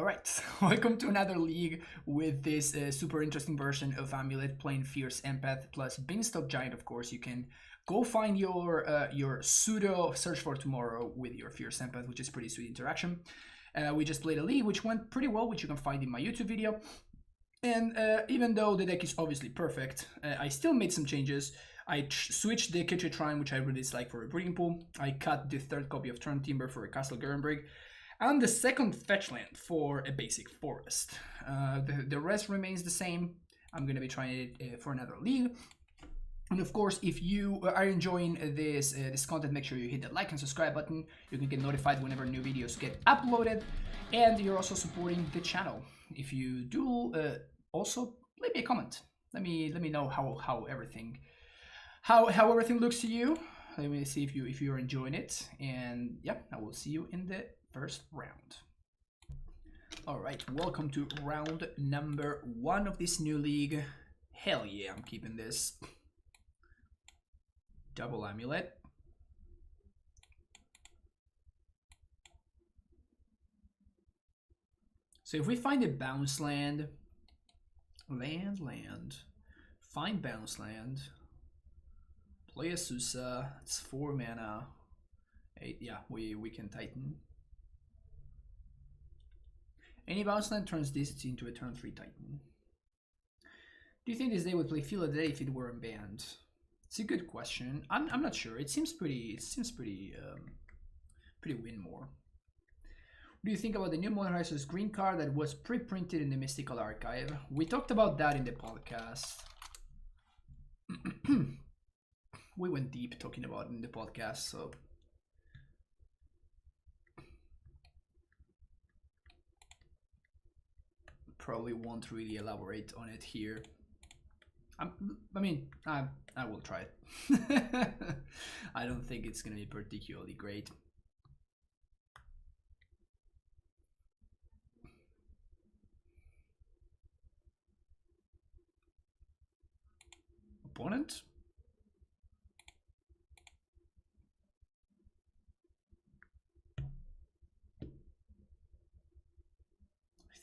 All right, welcome to another league with this super interesting version of Amulet playing Fierce Empath plus Beanstock Giant. Of course, you can go find your pseudo search for tomorrow with your Fierce Empath, which is pretty sweet interaction. We just played a league which went pretty well, which you can find in my YouTube video. And even though the deck is obviously perfect, I still made some changes. I switched the Kitchen Shrine, which I really dislike, for a Breeding Pool. I cut the third copy of Turn Timber for a Castle Gernbrig. And the second fetch land for a basic forest. The rest remains the same. I'm going to be trying it for another league. And of course, if you are enjoying this content, make sure you hit the like and subscribe button. You can get notified whenever new videos get uploaded. And you're also supporting the channel. If you do, also leave me a comment. Let me know how everything looks to you. Let me see if you're enjoying it. And yeah, I will see you in the first round. All right, welcome to round number 1 of this new league. Hell yeah, I'm keeping this. Double Amulet. So if we find a bounce land, find bounce land, play a Susa, it's 4 mana, 8, yeah, we can Titan. Any bounce land turns this into a turn 3 Titan. Do you think this day would play Feel of the Day if it weren't banned? It's a good question. I'm not sure. It seems pretty win more. What do you think about the new Modern Horizons green card that was pre-printed in the Mystical Archive? We talked about that in the podcast. We went deep talking about it in the podcast, so probably won't really elaborate on it here. I will try it. I don't think it's gonna be particularly great. Opponent? I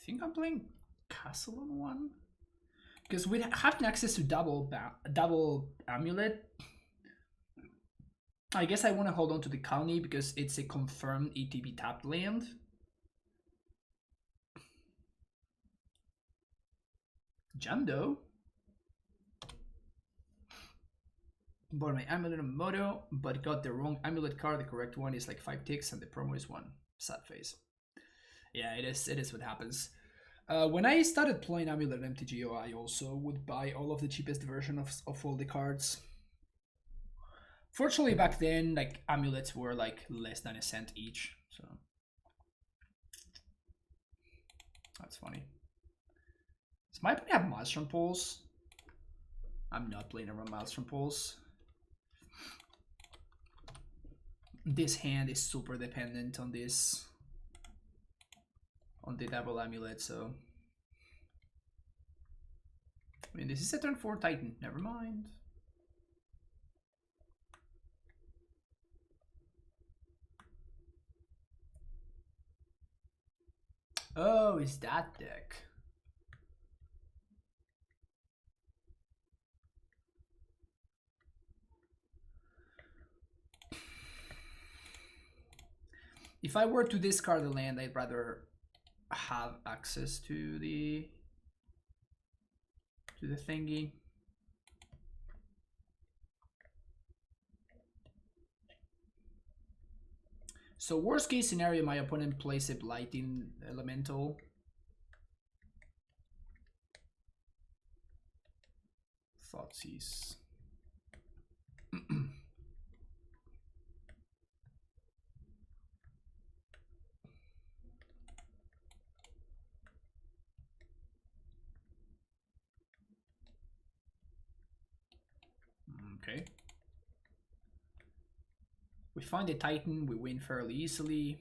think I'm playing Castle on 1. Because with having access to double Amulet, I guess I want to hold on to the Colony because it's a confirmed ETB tapped land. Jando. Bought my Amulet on Moto, but got the wrong Amulet card. The correct one is like 5 ticks and the promo is 1. Sad face. Yeah, it is what happens. When I started playing Amulet MTGO, I also would buy all of the cheapest version of all the cards. Fortunately, back then, like, amulets were like less than a cent each, so that's funny. Does my opponent have Maelstrom Pulse? I'm not playing around Maelstrom Pulse. This hand is super dependent on this. On the double Amulet, so I mean, this is a turn 4 Titan, never mind. Oh, is that deck? If I were to discard the land, I'd rather have access to the thingy. So worst case scenario, my opponent plays a Blighting Elemental. Thoughtseize. Okay. We find a Titan, we win fairly easily.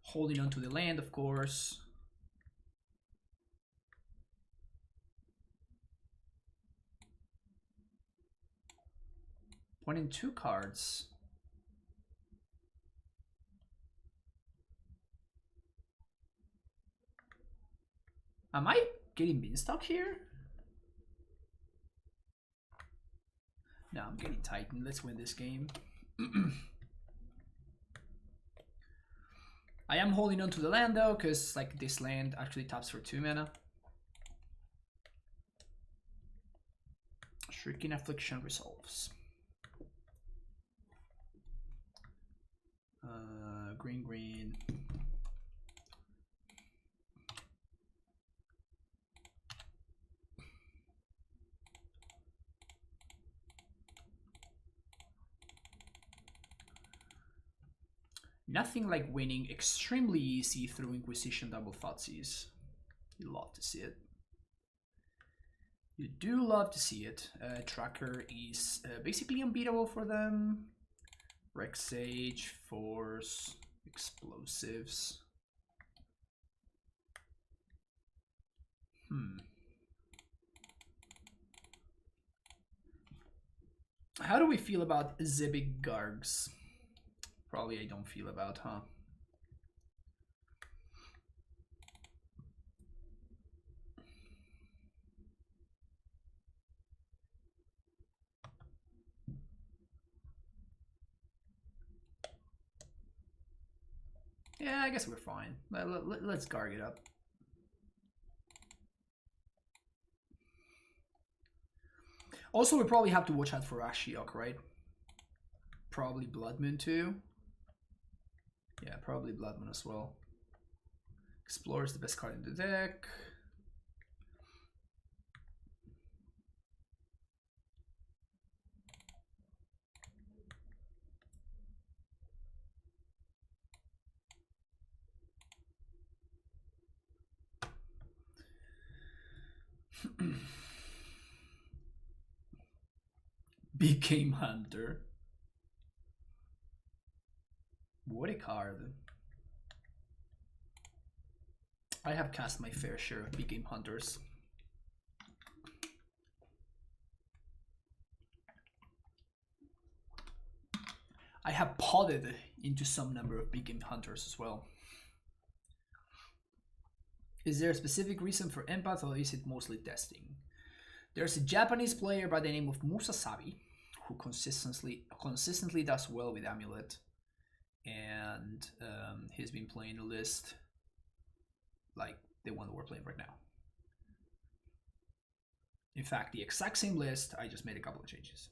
Holding on to the land, of course. One in 2 cards. Am I getting Beanstock here? No, I'm getting Titan. Let's win this game. I am holding on to the land though, because like this land actually taps for 2 mana. Shrieking Affliction resolves. Green. Nothing like winning extremely easy through Inquisition double Thoughtseize. You love to see it. You do love to see it. Tracker is basically unbeatable for them. Rex Sage, Force, Explosives. How do we feel about Zebig Gargs? Probably I don't feel about, huh? Yeah, I guess we're fine. Let's Garg it up. Also, we probably have to watch out for Ashiok, right? Probably Blood Moon too. Yeah, probably Blood Moon as well. Explorer is the best card in the deck. Became Hunter. What a card. I have cast my fair share of Became Hunters. I have potted into some number of Became Hunters as well. Is there a specific reason for Empath, or is it mostly testing? There's a Japanese player by the name of Musasabi who consistently does well with Amulet, and he's been playing a list like the one that we're playing right now. In fact, the exact same list, I just made a couple of changes.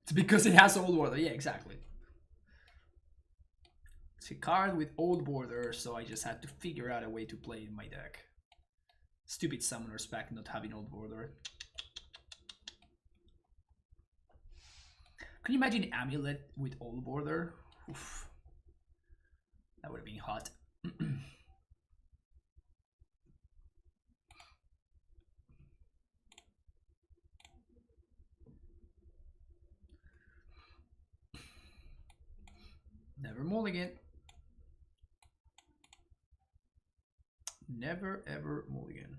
It's because it has old border. Yeah, exactly. It's a card with old border, so I just had to figure out a way to play in my deck. Stupid Summoner's Pack not having old border. Can you imagine Amulet with old border? Oof. That would have been hot. Never mulligan. Never ever mulligan.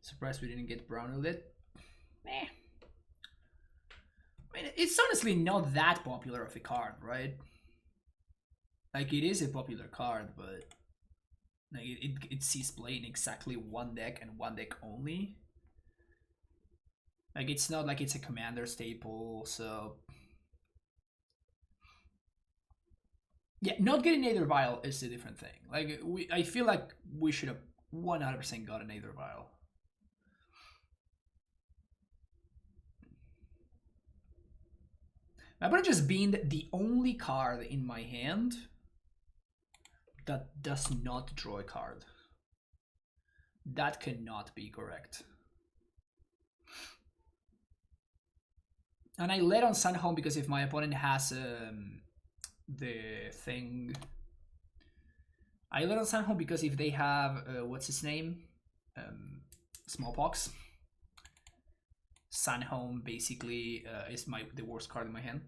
Surprised we didn't get brown lit. Meh. I mean, it's honestly not that popular of a card, right? Like, it is a popular card, but like it sees play in exactly one deck and one deck only. Like, it's not like it's a commander staple, so yeah, not getting Aether Vial is a different thing. Like, I feel like we should have 100% gotten Aether Vial. My just being the only card in my hand that does not draw a card. That cannot be correct. And I let on Sunhome because if my opponent has the thing, I let on Sunhome because if they have what's his name, Smallpox, Sunhome basically is the worst card in my hand.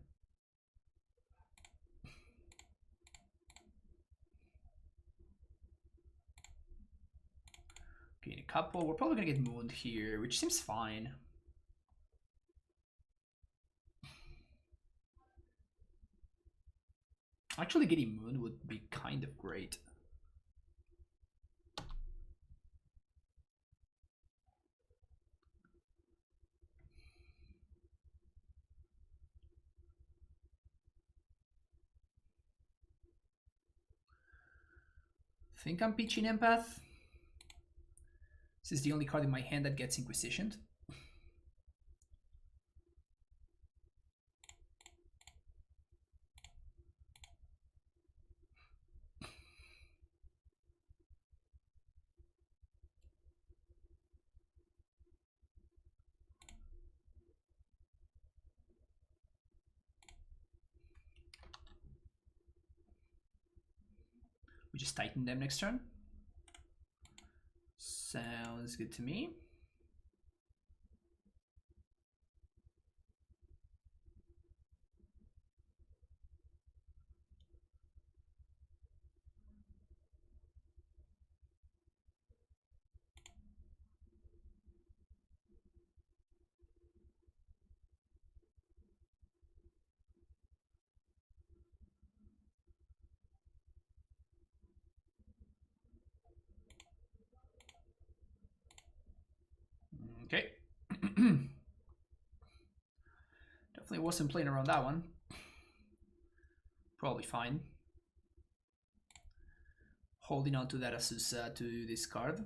Okay, couple. We're probably gonna get mooned here, which seems fine. Actually, getting mooned would be kind of great. Think I'm pitching Empath. This is the only card in my hand that gets Inquisitioned. We just tighten them next turn. Sounds good to me. Okay. Definitely wasn't playing around that one. Probably fine. Holding on to that Asusa to this card.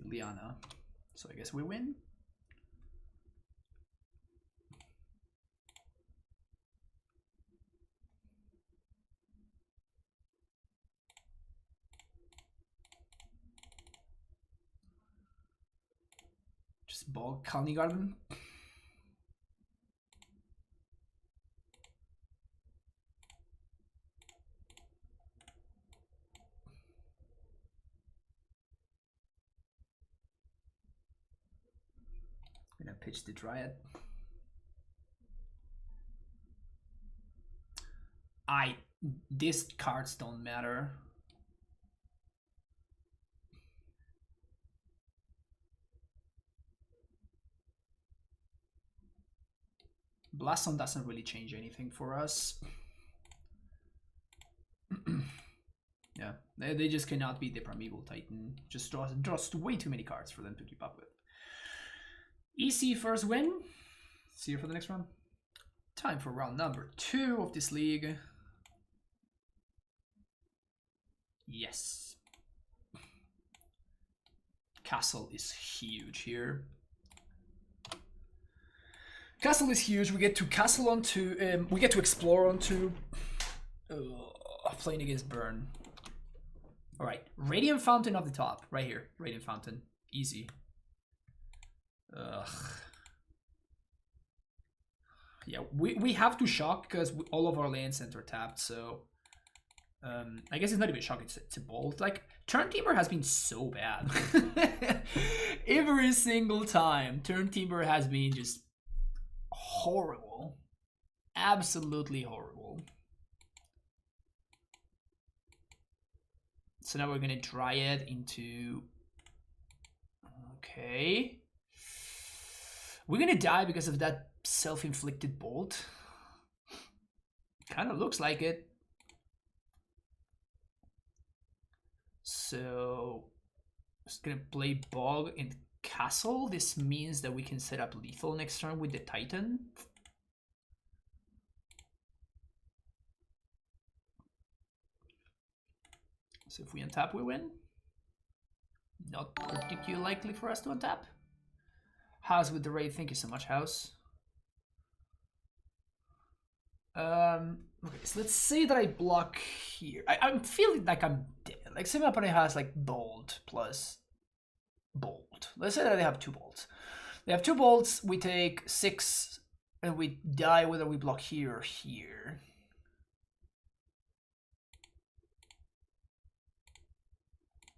Liana. So I guess we win. Just bog Colony Garden. I'm gonna pitch the Dryad. These cards don't matter. Blast doesn't really change anything for us. Yeah, they just cannot beat the Primeval Titan. Just draws way too many cards for them to keep up with. Easy first win. See you for the next round. Time for round number 2 of this league. Yes. Castle is huge here. Castle is huge. We get to castle onto. We get to explore onto. Playing against Burn. All right, Radiant Fountain off the top, right here. Radiant Fountain, easy. Ugh. Yeah, we have to shock because all of our lands enter tapped. So, I guess it's not even shock. It's a bolt. Like Turn Temur has been so bad. Every single time, Turn Temur has been just horrible, absolutely horrible. So now we're gonna Dryad into. Okay. We're gonna die because of that self-inflicted bolt. Kind of looks like it. So just gonna play Bog and Castle. This means that we can set up lethal next turn with the Titan. So if we untap, we win. Not particularly likely for us to untap. House with the raid, thank you so much, House. Okay, so let's say that I block here. I'm feeling like I'm dead. Like, say my opponent has like bolt plus bolt. Let's say that they have 2 bolts. They have 2 bolts, we take 6, and we die whether we block here or here.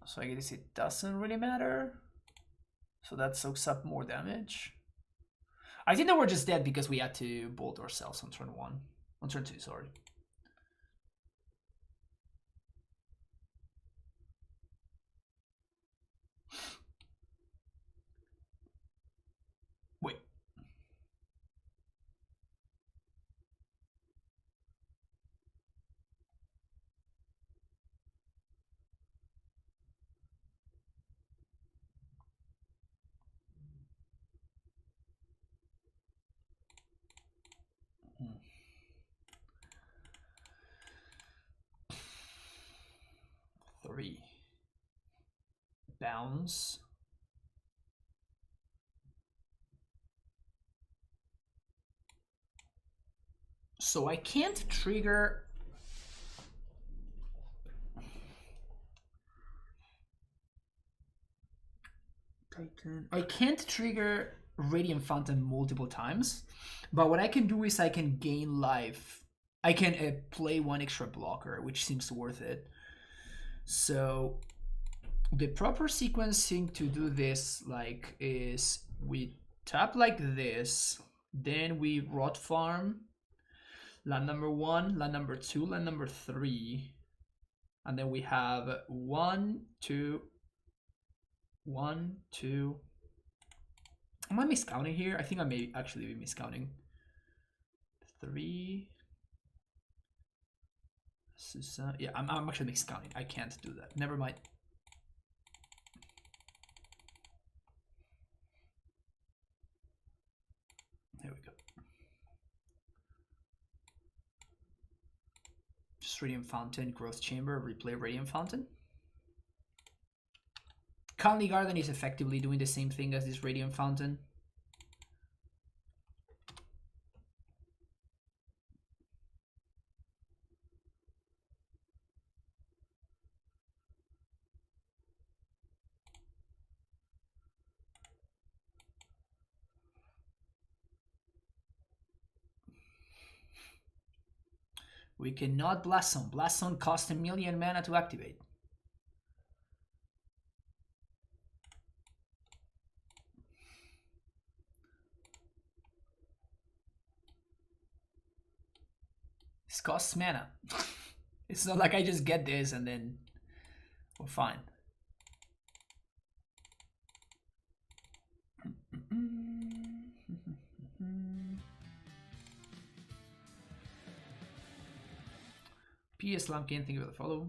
So I guess it doesn't really matter. So that soaks up more damage. I think that we're just dead because we had to bolt ourselves on turn 1. On turn 2, sorry. Wait. Hmm. Three. Bounce. So I can't trigger... Titan. I can't trigger Radiant Fountain multiple times, but what I can do is I can gain life. I can play 1 extra blocker, which seems worth it. So the proper sequencing to do this like is we tap like this, then we rot farm land number 1, land number 2, land number 3, and then we have 1, 2, 1, 2. Am I miscounting here? I think I may actually be miscounting. 3. Yeah, I'm actually miscounting. I can't do that. Never mind. There we go. Just Radiant Fountain, Growth Chamber, replay Radiant Fountain. Colony Garden is effectively doing the same thing as this Radiant Fountain. We cannot Blast Zone. Blast Zone costs 1,000,000 mana to activate. This costs mana. It's not like I just get this and then we're fine. PS Lumpkin, thank you for the follow.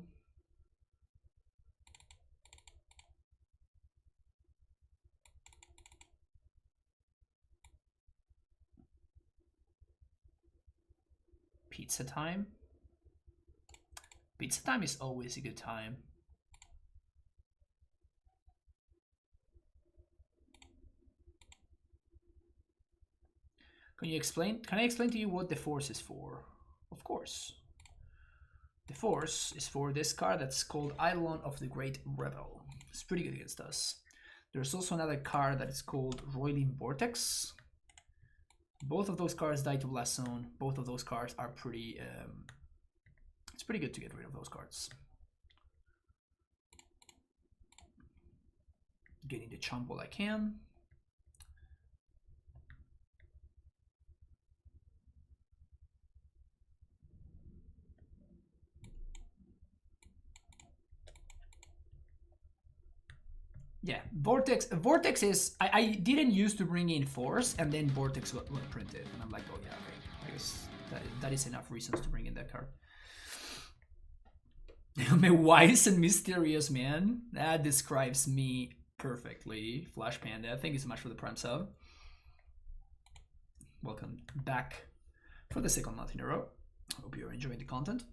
Pizza time. Pizza time is always a good time. Can I explain to you what the force is for? Of course. The force is for this card that's called Eidolon of the Great Rebel. It's pretty good against us. There's also another card that is called Roiling Vortex. Both of those cards die to Blast Zone. Both of those cards are pretty... it's pretty good to get rid of those cards. Getting the chomp while I can. Yeah, Vortex is... I didn't used to bring in Force, and then Vortex got printed. And I'm like, oh yeah, okay. I guess that is enough reasons to bring in that card. I'm a wise and mysterious man. That describes me perfectly. Flash Panda, thank you so much for the Prime sub. Welcome back for the second month in a row. Hope you're enjoying the content.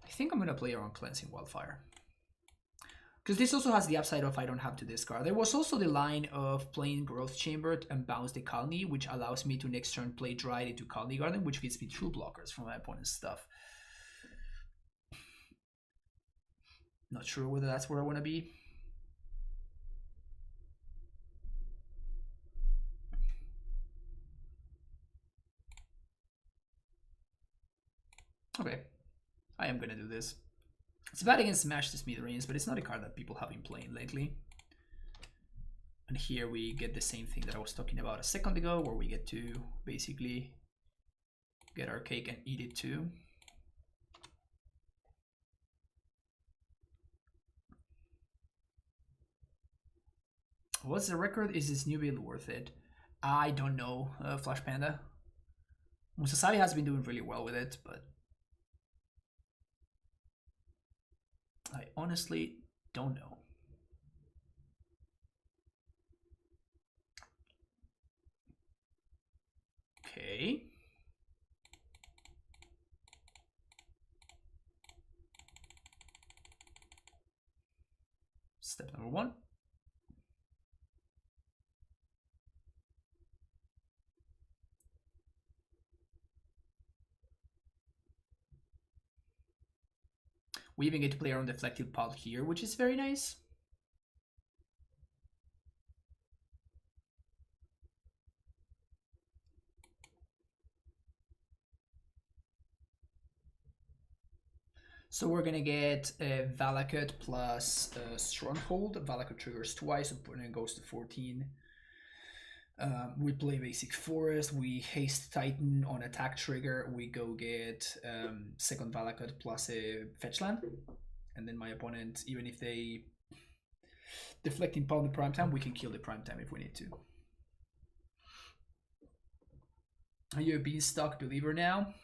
I think I'm gonna play around Cleansing Wildfire. Because this also has the upside of I don't have to discard. There was also the line of playing Growth Chamber and bounce the Colony, which allows me to next turn play Dryad into Colony Garden, which gives me 2 blockers from my opponent's stuff. Not sure whether that's where I want to be. Okay, I am gonna do this. It's bad against Smash the Smithereens, but it's not a card that people have been playing lately. And here we get the same thing that I was talking about a second ago, where we get to basically get our cake and eat it too. What's the record? Is this new build worth it? I don't know, Flash Panda. Musasabi has been doing really well with it, but I honestly don't know. Okay. Step number 1. We even get to play our own deflective pod here, which is very nice. So we're gonna get Valakut plus Stronghold. Valakut triggers twice, opponent goes to 14. We play basic forest, we haste Titan on attack trigger, we go get second Valakut plus a fetch land. And then my opponent, even if they deflect in the prime time, we can kill the prime time if we need to. Are you a Beanstock believer now?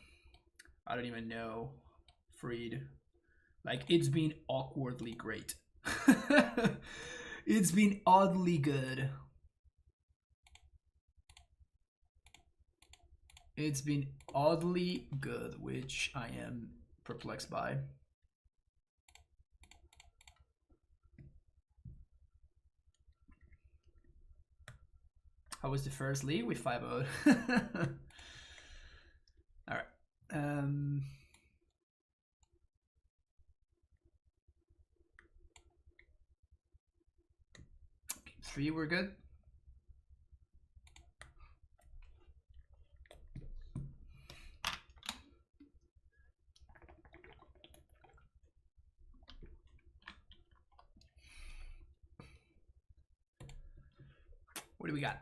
I don't even know. Freed. Like, it's been awkwardly great. It's been oddly good. It's been oddly good, which I am perplexed by. How was the first league? We 5-0'd. Alright. 3, we're good. What do we got?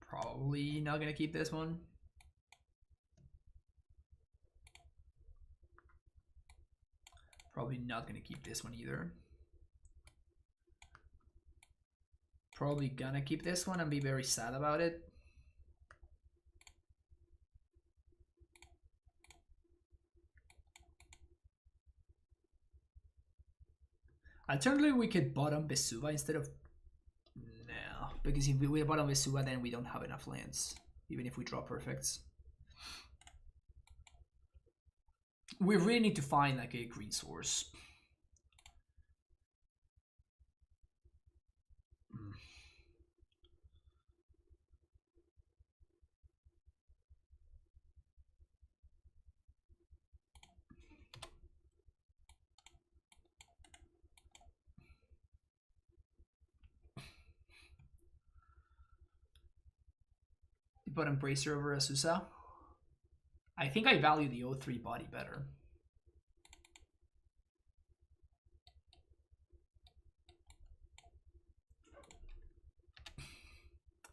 Probably not gonna keep this one. Probably not gonna keep this one either. Probably gonna keep this one and be very sad about it. Alternatively, we could bottom Vesuva instead of... No, because if we bottom Vesuva, then we don't have enough lands, even if we draw perfects. We really need to find like a green source. But Embracer over Asusa. I think I value the O3 body better.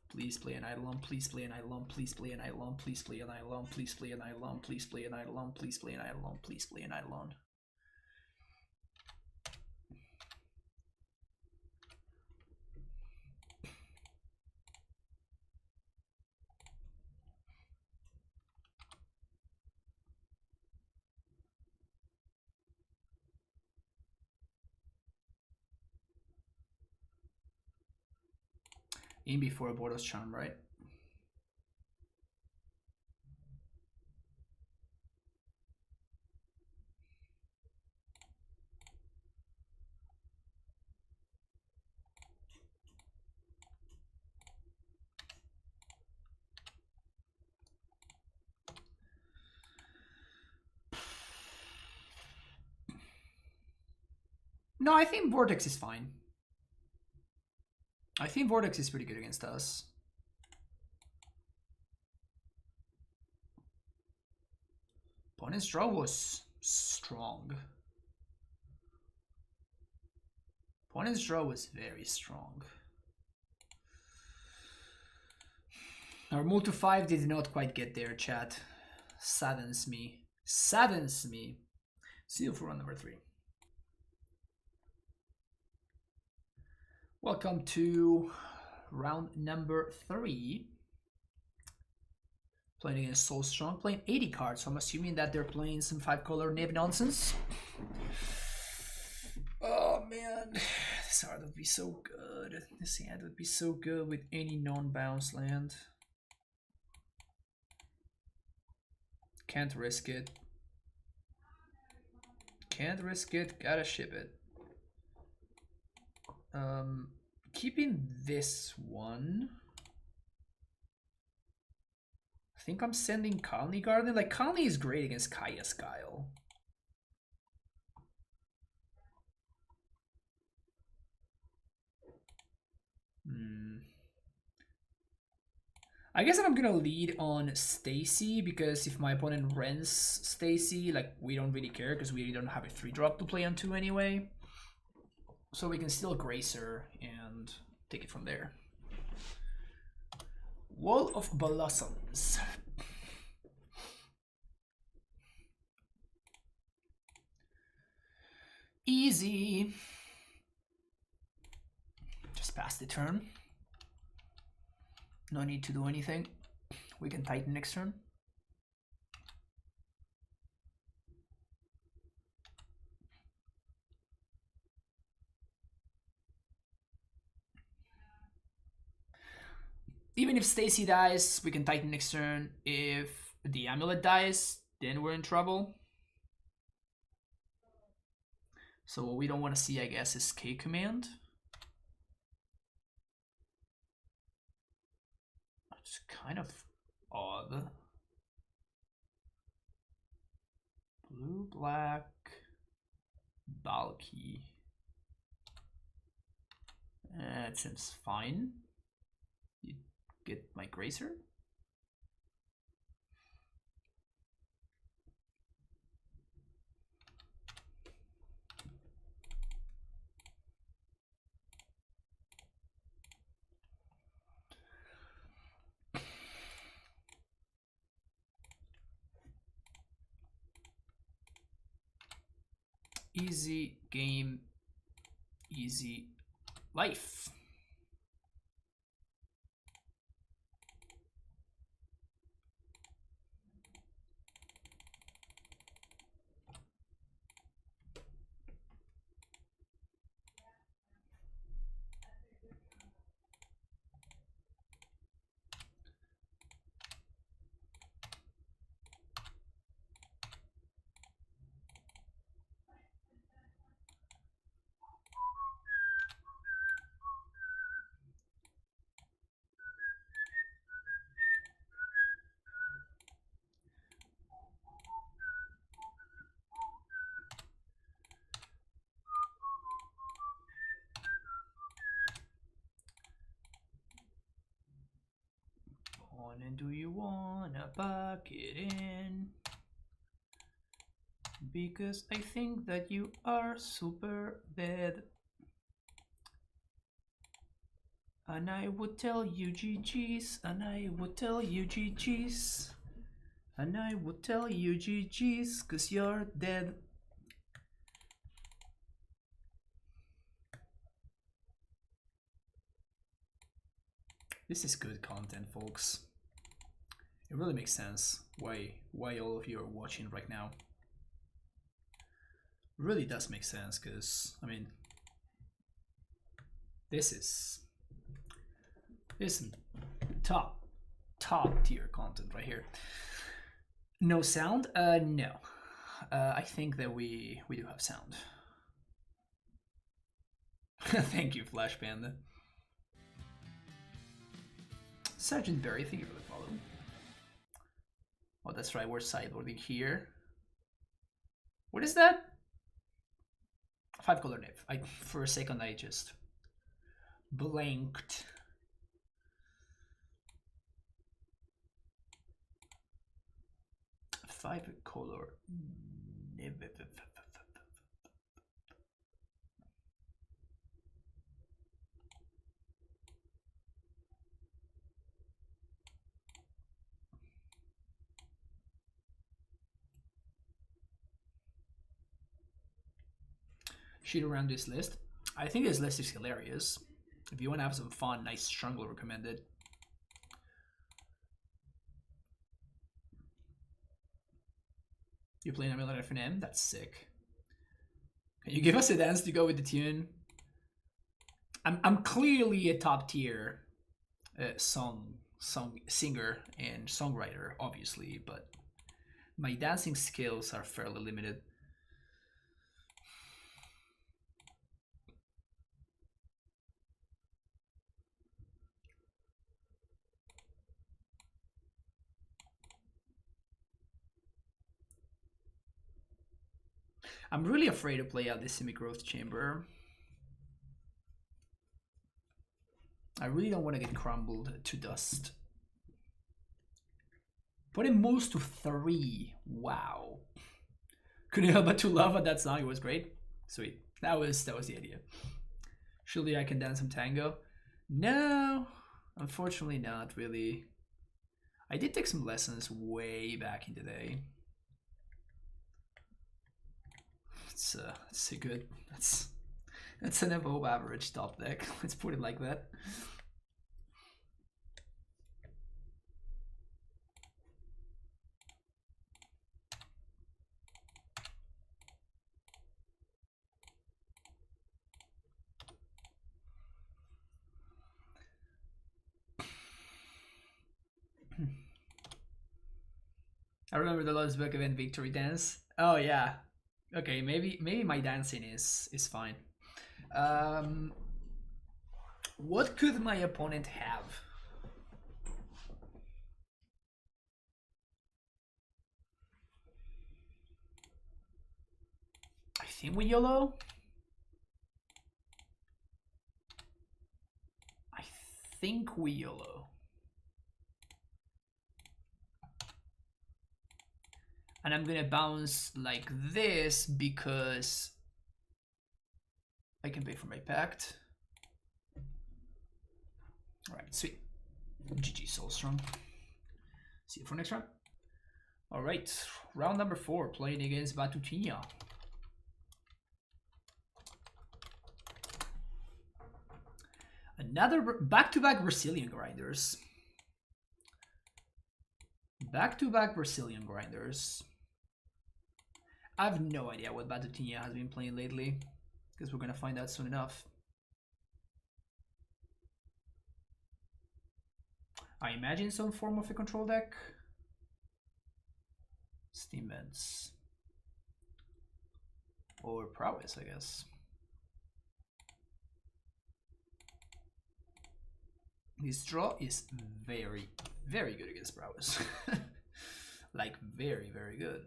Please play an Eidolon, please play an Eidolon, please play an Eidolon, please play an Eidolon, please play an Eidolon, please play an Eidolon, please play an Eidolon, please play an Eidolon. In before Bordos Charm, right? No, I think Vortex is fine. I think Vortex is pretty good against us. Opponent's draw was strong. Opponent's draw was very strong. Our move to 5 did not quite get there, chat. Saddens me. Saddens me. See you for round number 3. Welcome to round number 3. Playing against So Strong, playing 80 cards, so I'm assuming that they're playing some 5-color Niv nonsense. Oh man, this card would be so good. This hand would be so good with any non-bounce land. Can't risk it. Can't risk it, gotta ship it. Keeping this one. I think I'm sending Colony Garden. Like, Colony is great against Kaya's Guile. I guess I'm gonna lead on Stacy, because if my opponent rents Stacy, like, we don't really care because we don't have a 3-drop to play on 2 anyway. So we can still Grace her and take it from there. Wall of Blossoms. Easy. Just pass the turn. No need to do anything. We can Titan next turn. Even if Stacy dies, we can Titan next turn. If the Amulet dies, then we're in trouble. So what we don't want to see, I guess, is K command. It's kind of odd. Blue, black, bulky. It seems fine. You get my Gracer. Easy game, easy life. And do you wanna pack it in? Because I think that you are super dead. And I would tell you GG's, and I would tell you GG's, and I would tell you GG's, cause you're dead. This is good content, folks. It really makes sense why all of you are watching right now. It really does make sense, because I mean, this is top tier content right here. No sound? No. I think that we do have sound. Thank you, Flash Panda. Sergeant Barry, thank you for the follow. Oh, that's right, we're sideboarding here. What is that? 5-color Niv. For a second I just blanked. 5 color. Shoot around this list. I think this list is hilarious. If you want to have some fun, I strongly recommend it. You playing Amulet FNM? That's sick. Can you give us a dance to go with the tune? I'm clearly a top tier singer and songwriter, obviously, but my dancing skills are fairly limited. I'm really afraid to play out this semi-growth chamber. I really don't want to get crumbled to dust. But it moves to 3. Wow. Couldn't help but to love at that song. It was great. Sweet. That was the idea. Surely I can dance some tango. No, unfortunately not really. I did take some lessons way back in the day. It's a good. That's an above average top deck. Let's put it like that. I remember the Lost Book event victory dance. Oh yeah. Okay, maybe my dancing is fine. What could my opponent have? I think we YOLO. I think we YOLO. And I'm gonna bounce like this because I can pay for my pact. Alright, sweet. GG Soulstrong. See you for next round. Alright, round number 4, playing against Batutinha. Another back-to-back Brazilian grinders. Back-to-back Brazilian grinders. I have no idea what Batutinha has been playing lately, because we're gonna find out soon enough. I imagine some form of a control deck. Steam Vents. Or Prowess, I guess. This draw is very, very good against Prowess. Like, very, very good.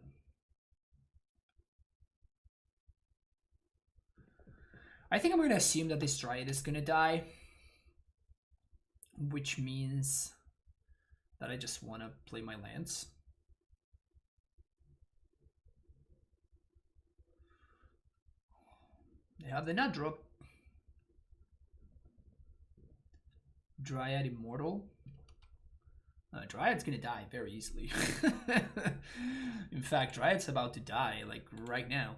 I think I'm going to assume that this Dryad is going to die. Which means that I just want to play my lands. They have the nut drop. Dryad Immortal. Dryad's gonna die very easily. In fact, Dryad's about to die, like right now.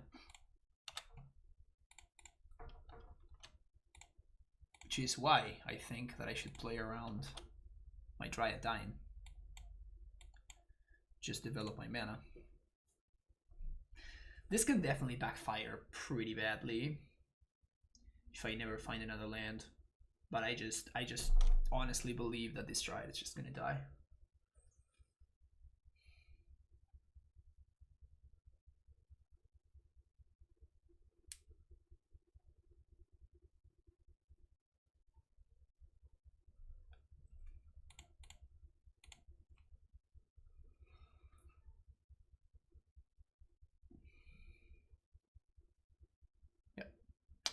Which is why I think that I should play around my Dryad dying. Just develop my mana. This can definitely backfire pretty badly if I never find another land. But I just honestly believe that this Dryad is just gonna die.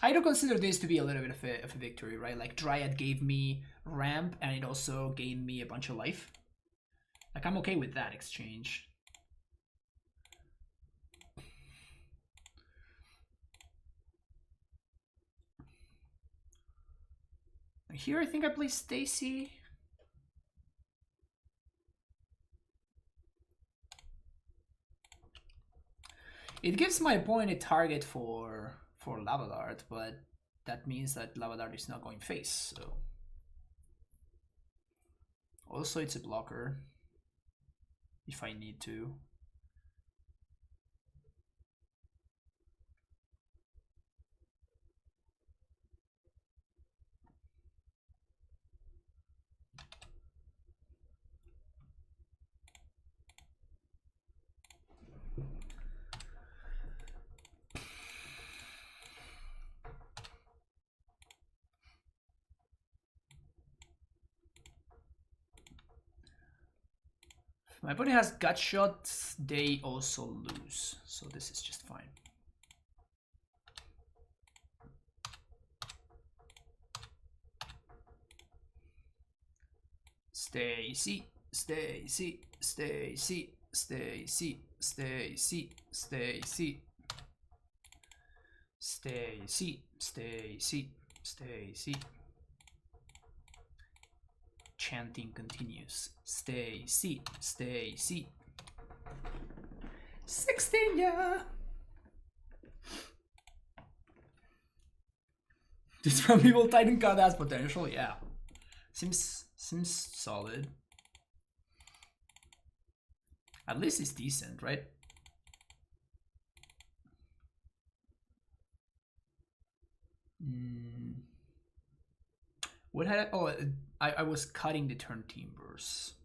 I do consider this to be a little bit of a victory, right? Like, Dryad gave me ramp, and it also gained me a bunch of life. Like, I'm okay with that exchange. Here I think I play Stacy. It gives my opponent a target for Lava Dart, but that means that Lava Dart is not going face, so... Also, it's a blocker, if I need to. My opponent has gut shots, they also lose, so this is just fine. Stacy, Stacy, Stacy, Stacy, Stacy, Stacy, Stacy, Stacy, Stacy. Chanting continues. Stacy, Stacy. 16, yeah. This from Evil Titan card has potential, yeah. Seems solid. At least it's decent, right? What had I? Oh, I was cutting the turn timbers.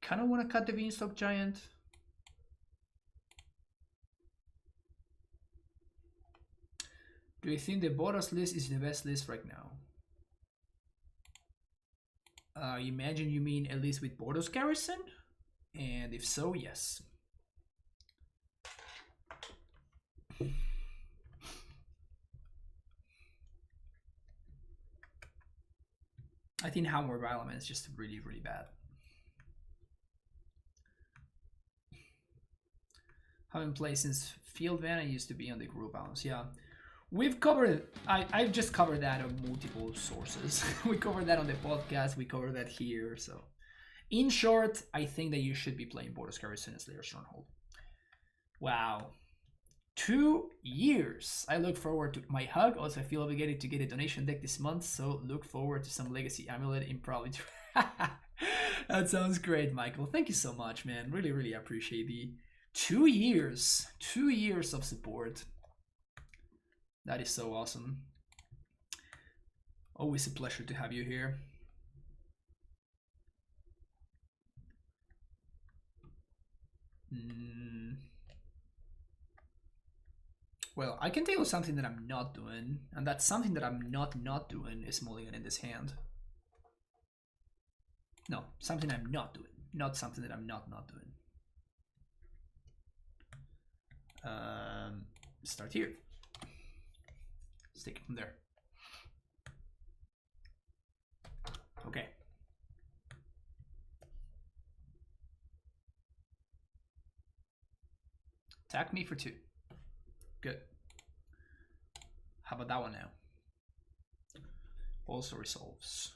Kind of want to cut the Beanstock Giant. Do you think the Boros list is the best list right now? Imagine you mean a list with Boros Garrison? And if so, yes. I think Hammer Violent is just really, really bad. Haven't played since Field Van. I used to be on the group balance. Yeah, we've covered. I've just covered that on multiple sources. We covered that on the podcast. We covered that here. So, in short, I think that you should be playing Boros Garrison as Slayer Stronghold. Wow, 2 years. I look forward to my hug. Also, I feel obligated to get a donation deck this month. So look forward to some Legacy Amulet in probably. That sounds great, Michael. Thank you so much, man. Really, really appreciate the 2 years. 2 years of support. That is so awesome. Always a pleasure to have you here. Well, I can tell you something that I'm not doing, and that's something that I'm not doing is mulligan in this hand. No, something I'm not doing, not something that I'm not doing. Start here. Stick it from there. Okay. Attack me for 2. Good. How about that one now? Also resolves.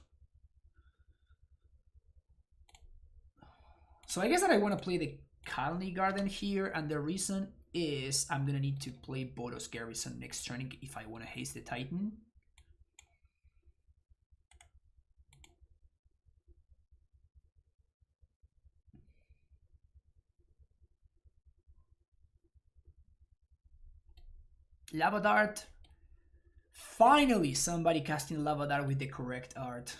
So I guess that I want to play the Colony Garden here, and the reason is I'm gonna need to play Boros Garrison next turn if I want to haste the Titan. Lava Dart. Finally, somebody casting Lava Dart with the correct art.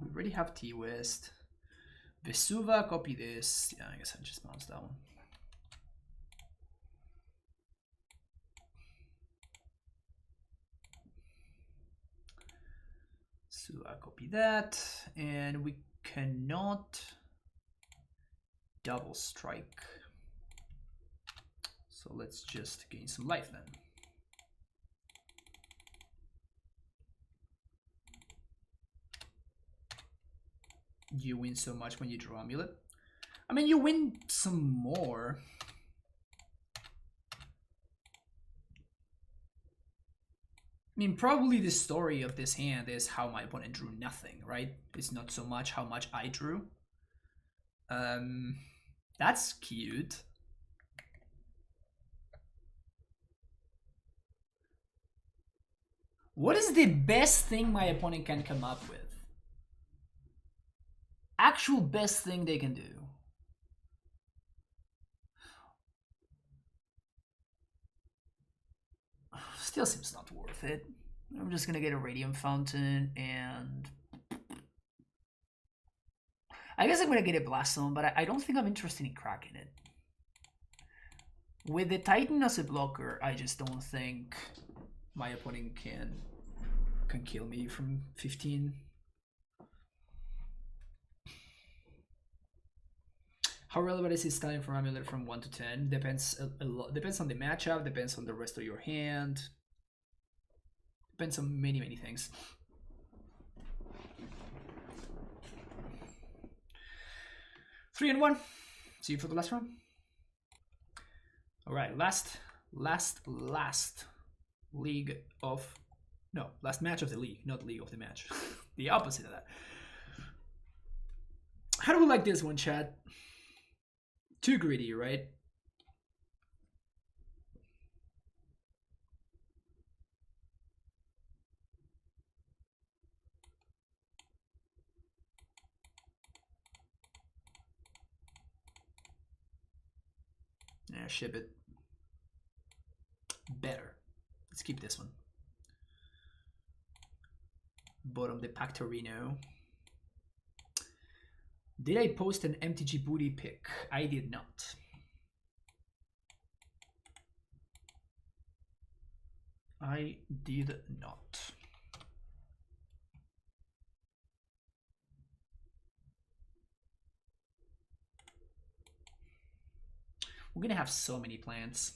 We already have T-West. Vesuva, copy this. Yeah, I guess I just bounced that one. So I copy that, and we cannot double strike. So let's just gain some life then. You win so much when you draw Amulet. I mean, you win some more. I mean, probably the story of this hand is how my opponent drew nothing, right? It's not so much how much I drew. That's cute. What is the best thing my opponent can come up with? Actual best thing they can do. Still seems not worth it. I'm just gonna get a Radium Fountain and I guess I'm gonna get a Blast Zone, but I don't think I'm interested in cracking it. With the Titan as a blocker, I just don't think my opponent can kill me from 15. How relevant is his time for Amulet from 1 to 10? Depends a lot. Depends on the matchup, depends on the rest of your hand. Depends on many things. Three and one. See you for the last round. All right, last league of last match of the league, not league of the match. The opposite of that. How do we like this one, chat? Too greedy, right? Yeah, ship it. Better. Let's keep this one. Bottom the Pactorino. Did I post an MTG booty pic? I did not. I did not. We're gonna have so many plants.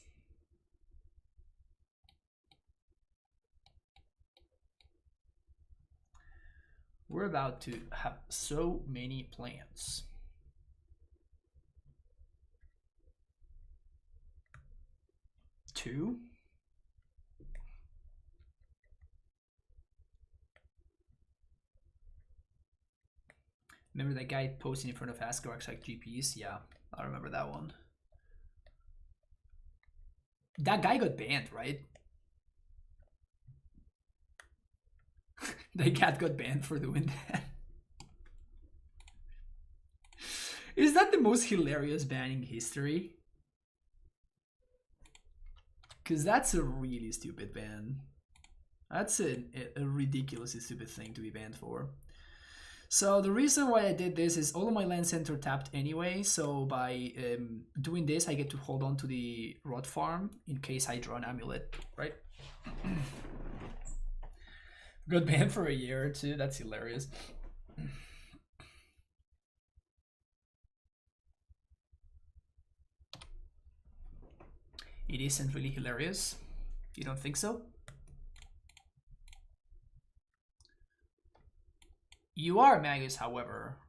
We're about to have so many plants. Two. Remember that guy posting in front of Asgard like GPs? Yeah, I remember that one. That guy got banned, right? That cat got banned for doing that. Is that the most hilarious ban in history? Because that's a really stupid ban. That's a ridiculously stupid thing to be banned for. So the reason why I did this is all of my land center tapped anyway, so by doing this I get to hold on to the rot farm in case I draw an amulet, right? Got banned for a year or two, that's hilarious. It isn't really hilarious. You don't think so? UR Magus, however,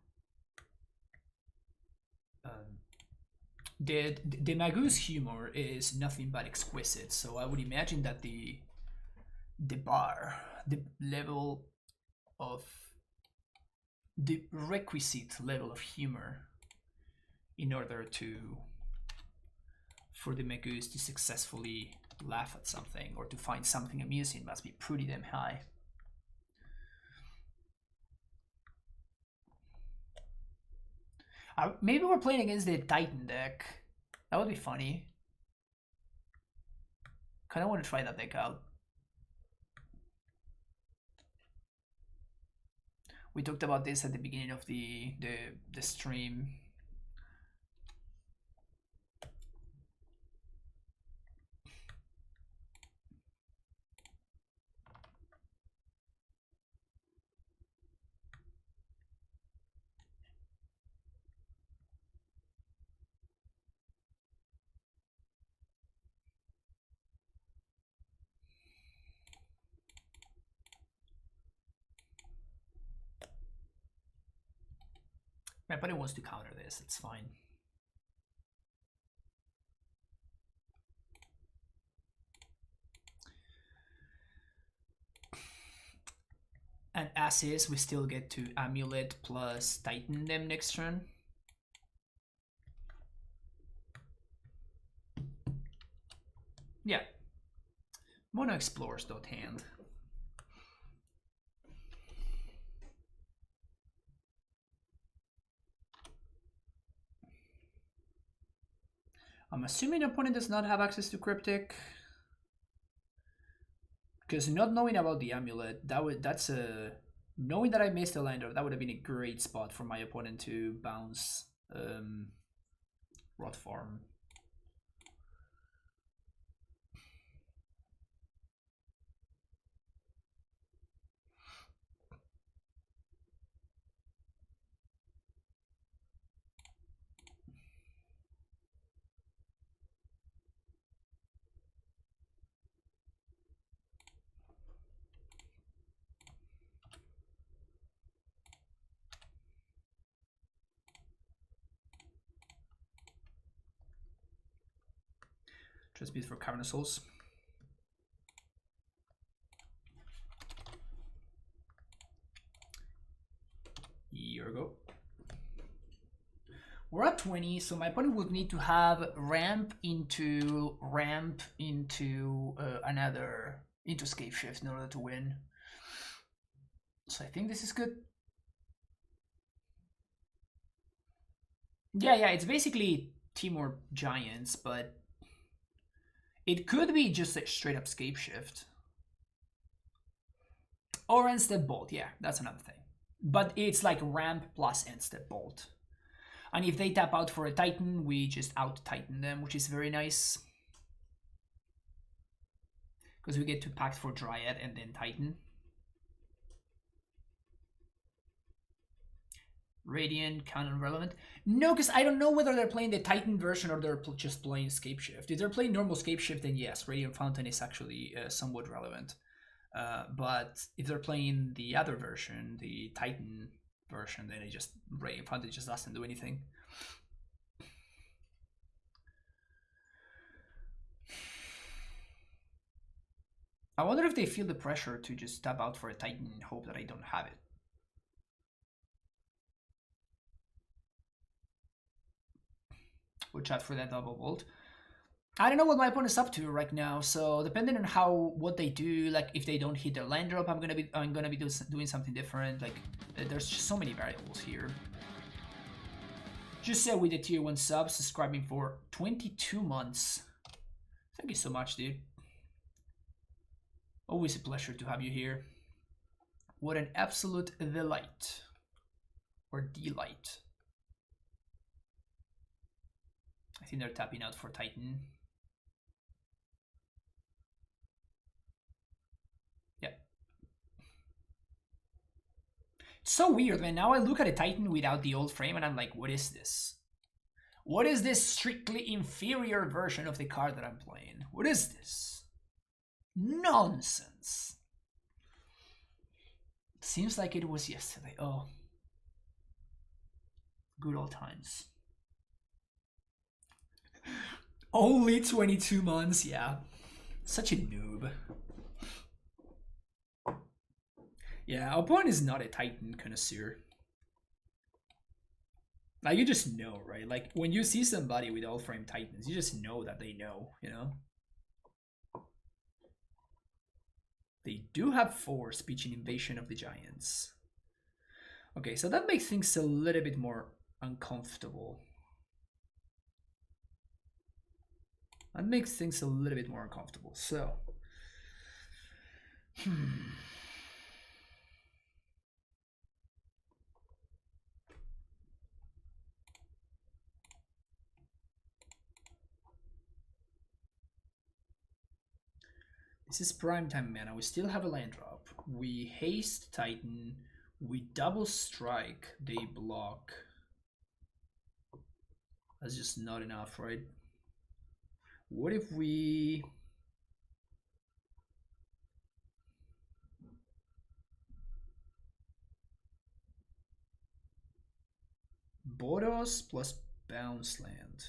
the Magus humor is nothing but exquisite. So I would imagine that the level of the requisite level of humor in order for the Magus to successfully laugh at something or to find something amusing must be pretty damn high. Maybe we're playing against the Titan deck. That would be funny. Kind of want to try that deck out. We talked about this at the beginning of the stream. My opponent wants to counter this, it's fine. And as is, we still get to Amulet plus Titan them next turn. Yeah. Mono Explorers dot hand. I'm assuming opponent does not have access to Cryptic. Because not knowing about the amulet, that's a knowing that I missed a lander, that would have been a great spot for my opponent to bounce Rot Farm. Just beat for Cavernous Souls. Here we go. We're at 20, so my opponent would need to have ramp into another into Scape Shift in order to win. So I think this is good. Yeah, it's basically Temur Giants, but it could be just a straight up Scape Shift. Or End Step Bolt, yeah, that's another thing. But it's like ramp plus End Step Bolt. And if they tap out for a Titan, we just out Titan them, which is very nice. Because we get to Pact for Dryad and then Titan. Radiant, Canon relevant. No, because I don't know whether they're playing the Titan version or they're just playing Scape Shift. If they're playing normal Scape Shift, then yes, Radiant Fountain is actually somewhat relevant. But if they're playing the other version, the Titan version, then it just Radiant Fountain just doesn't do anything. I wonder if they feel the pressure to just tap out for a Titan and hope that I don't have it. We'll chat for that double bolt. I don't know what my opponent's up to right now, so depending on what they do, like if they don't hit their land drop, I'm gonna be doing something different. Like there's just so many variables here. Just said with the tier 1 sub, subscribing for 22 months. Thank you so much, dude. Always a pleasure to have you here. What an absolute delight. Or delight. I think they're tapping out for Titan. Yeah. It's so weird, man. Now I look at a Titan without the old frame and I'm like, what is this? What is this strictly inferior version of the card that I'm playing? What is this? Nonsense. It seems like it was yesterday. Oh. Good old times. Only 22 months, yeah. Such a noob. Yeah, our opponent is not a Titan connoisseur. Like, you just know, right? Like, when you see somebody with all-frame Titans, you just know that they know, you know? They do have 4 Speech and Invasion of the Giants. Okay, so that makes things a little bit more uncomfortable. That makes things a little bit more uncomfortable. So, This is prime time mana. We still have a land drop. We haste Titan. We double strike. They block. That's just not enough, right? What if we... Boros plus bounce land.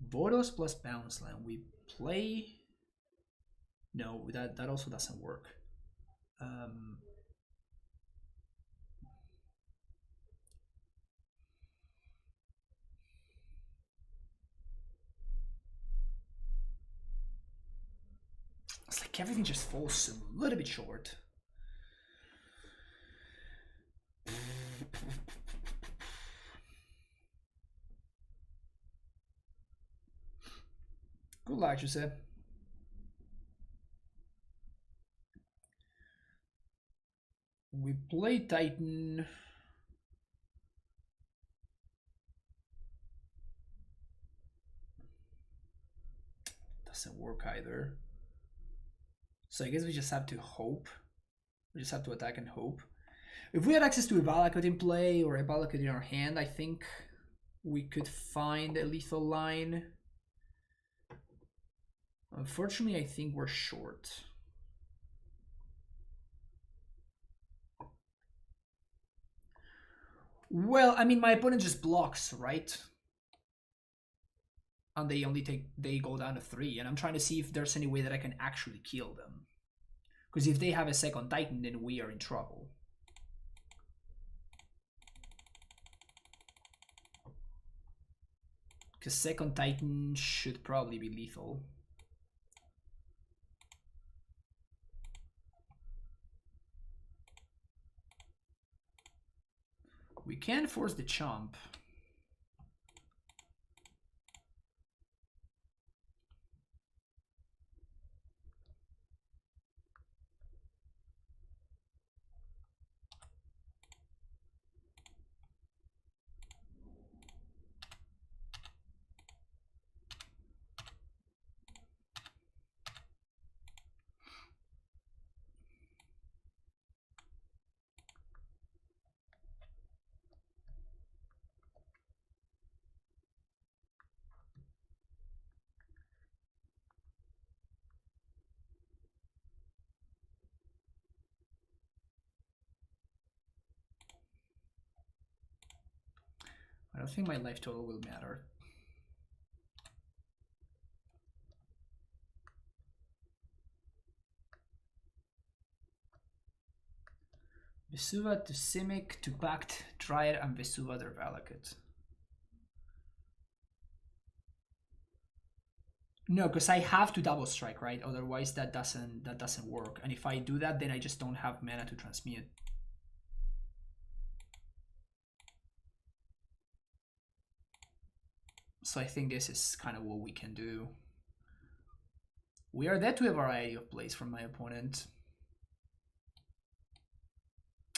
Boros plus bounce land. We play... No, that also doesn't work. It's like everything just falls a little bit short. Good luck, Jose. We play Titan. Doesn't work either. So I guess we just have to hope. We just have to attack and hope. If we had access to a Valakut in play or a Valakut in our hand, I think we could find a lethal line. Unfortunately, I think we're short. Well, I mean, my opponent just blocks, right? And they go down to 3, and I'm trying to see if there's any way that I can actually kill them. Because if they have a second Titan, then we are in trouble. Because second Titan should probably be lethal. We can force the chomp. I don't think my life total will matter. Vesuva to Simic to Pact, Dryad, and Vesuva their Valakut. No, because I have to double strike, right? Otherwise that doesn't work. And if I do that, then I just don't have mana to transmute. So I think this is kind of what we can do. We are dead to a variety of plays from my opponent.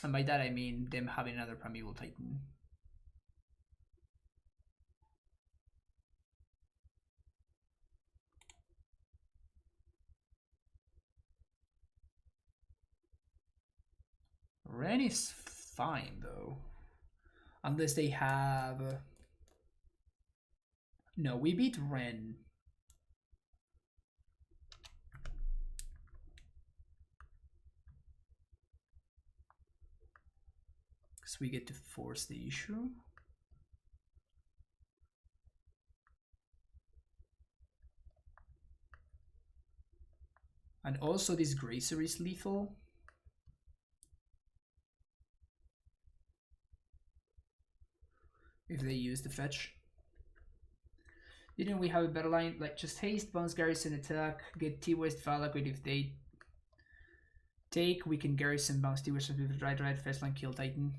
And by that I mean them having another Primeval Titan. Ren is fine though. Unless they have... No, we beat Ren. Because we get to force the issue. And also this Grazer is lethal. If they use the fetch. Didn't we have a better line? Like just haste, bounce, garrison, attack, get T-West, Valakut. If they take, we can garrison, bounce, T-West, right, first line, kill Titan.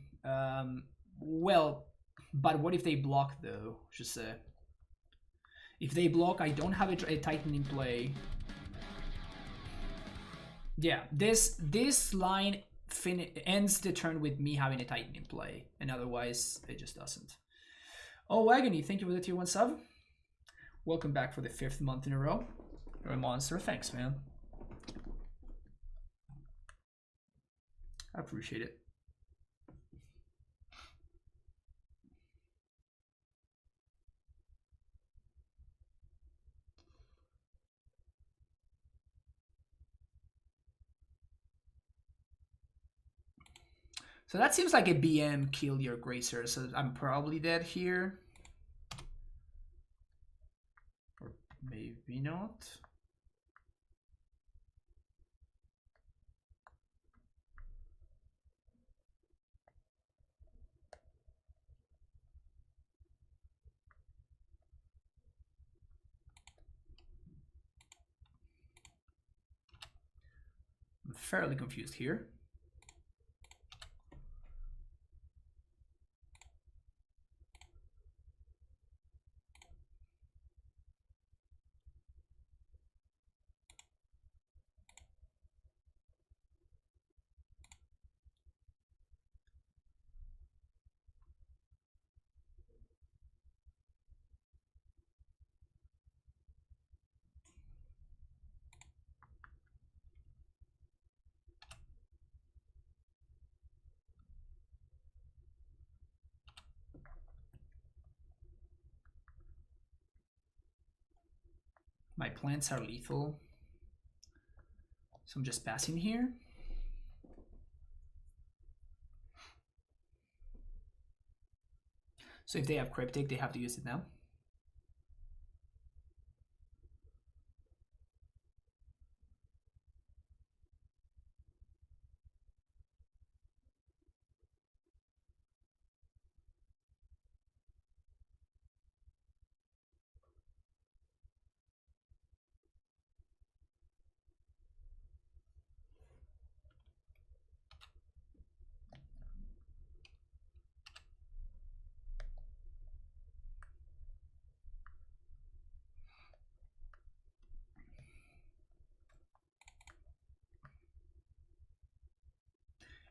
Well, but what if they block though? Just if they block, I don't have a Titan in play. Yeah, this line ends the turn with me having a Titan in play, and otherwise it just doesn't. Oh, Agony, thank you for the tier 1 sub. Welcome back for the 5th month in a row. You're a monster. Thanks, man. I appreciate it. So that seems like a BM kill your Gracer, so I'm probably dead here. Or maybe not. I'm fairly confused here. My plants are lethal, so I'm just passing here. So if they have Cryptic, they have to use it now.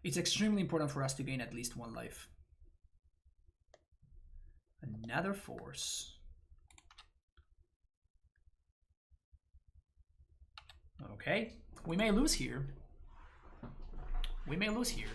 It's extremely important for us to gain at least 1 life. Another force. Okay, we may lose here. We may lose here.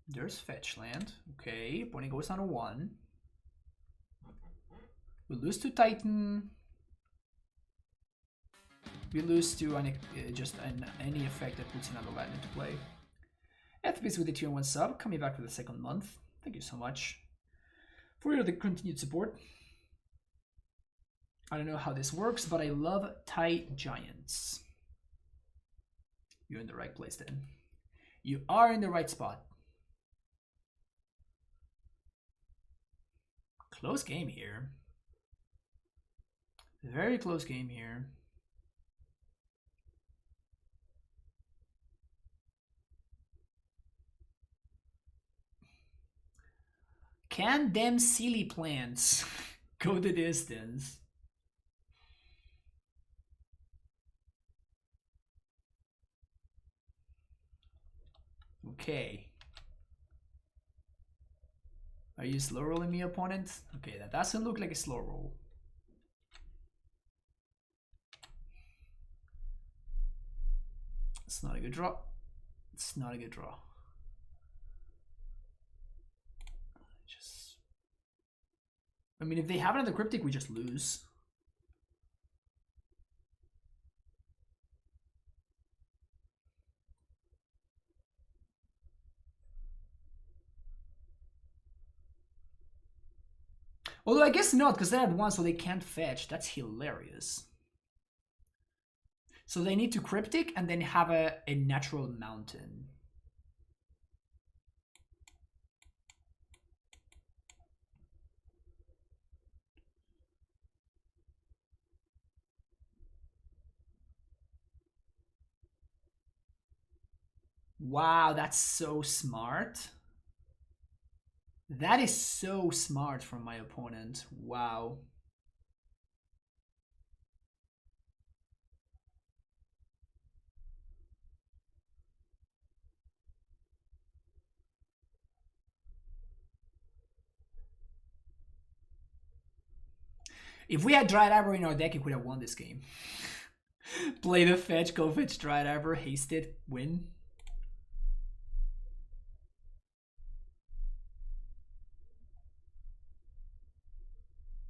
There's fetch land. Okay, opponent goes on a 1. We lose to Titan. We lose to any effect that puts another land into play. FPs with the tier 1 sub, coming back for the 2nd month. Thank you so much for the continued support. I don't know how this works, but I love tight giants. You're in the right place then. You are in the right spot. Close game here. Very close game here. Can them silly plants go the distance? Okay. Are you slow rolling me, opponent? Okay, that doesn't look like a slow roll. It's not a good draw. It's not a good draw. I mean, if they have another Cryptic, we just lose. Although I guess not, because they had 1, so they can't fetch. That's hilarious. So they need to Cryptic and then have a natural mountain. Wow, that's so smart. That is so smart from my opponent. Wow. If we had Dryad Arbor in our deck, it could have won this game. Play the fetch, go fetch Dryad Arbor, haste it, win.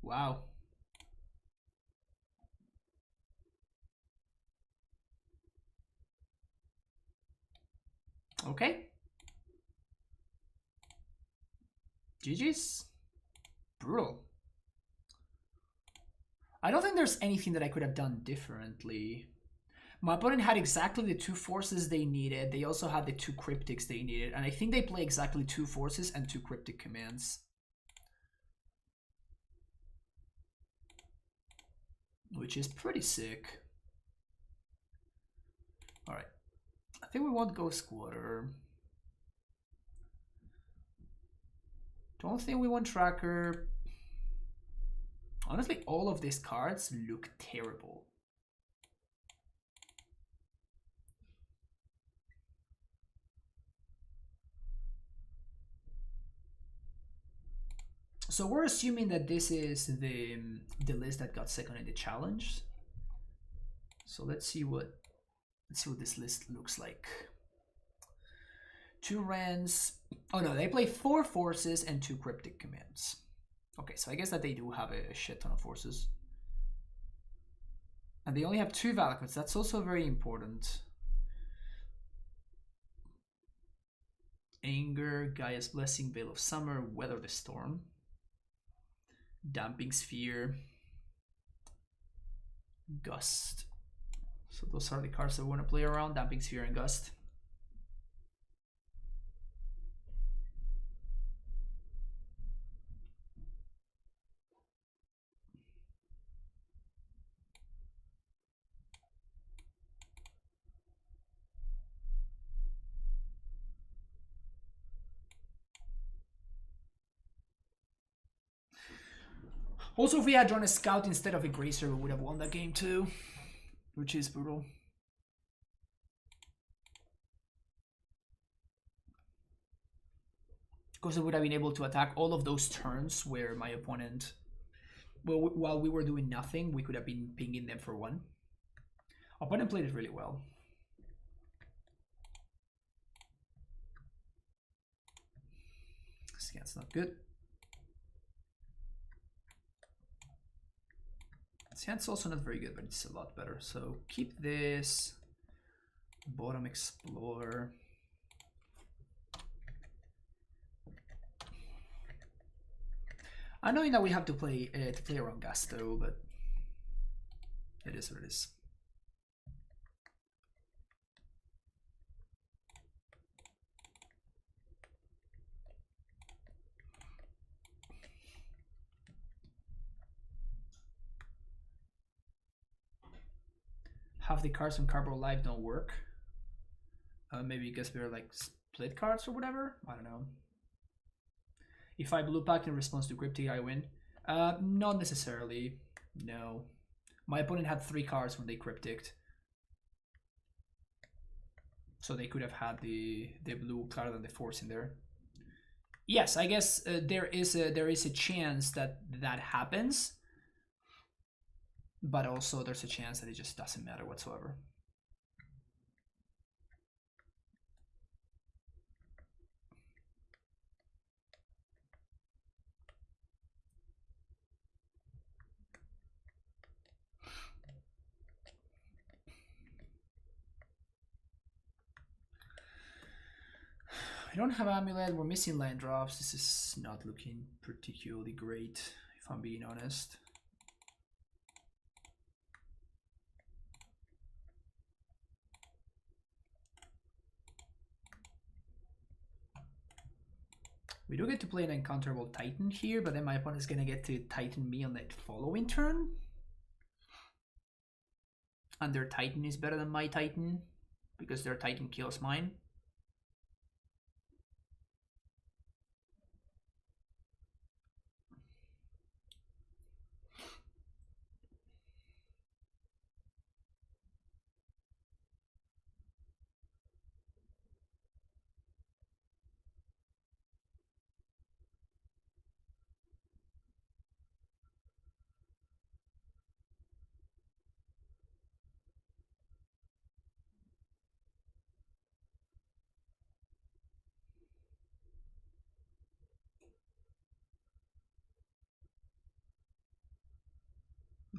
Wow. Okay. GG's. Brutal. I don't think there's anything that I could have done differently. My opponent had exactly the 2 forces they needed. They also had the 2 cryptics they needed. And I think they play exactly 2 forces and 2 cryptic commands. Which is pretty sick. Alright. I think we want Ghost Squatter. Don't think we want Tracker. Honestly, all of these cards look terrible. So we're assuming that this is the list that got second in the challenge. So let's see what this list looks like. 2 Rens. Oh no, they play 4 forces and 2 cryptic commands. Okay, so I guess that they do have a shit ton of forces. And they only have 2 Valakuts. That's also very important. Anger, Gaia's Blessing, Veil of Summer, Weather the Storm, Damping Sphere, Gust. So those are the cards that we want to play around, Damping Sphere and Gust. Also, if we had drawn a Scout instead of a Grazer, we would have won that game too, which is brutal. Because I would have been able to attack all of those turns where my opponent, well, while we were doing nothing, we could have been pinging them for 1. Opponent played it really well. Scan's not good. Scan's also not very good, but it's a lot better. So keep this. Bottom Explorer. I know that we have to play around Gasto, but it is what it is. Half the cards from Cardboard Live don't work. Maybe because we're like split cards or whatever. I don't know. If I blue pack in response to Cryptic, I win. Not necessarily. No. My opponent had 3 cards when they Crypticked. So they could have had the blue card and the force in there. Yes, I guess there is a chance that happens. But also there's a chance that it just doesn't matter whatsoever. I don't have Amulet, we're missing land drops. This is not looking particularly great, if I'm being honest. We do get to play an Uncounterable Titan here, but then my opponent is going to get to Titan me on that following turn. And their Titan is better than my Titan, because their Titan kills mine.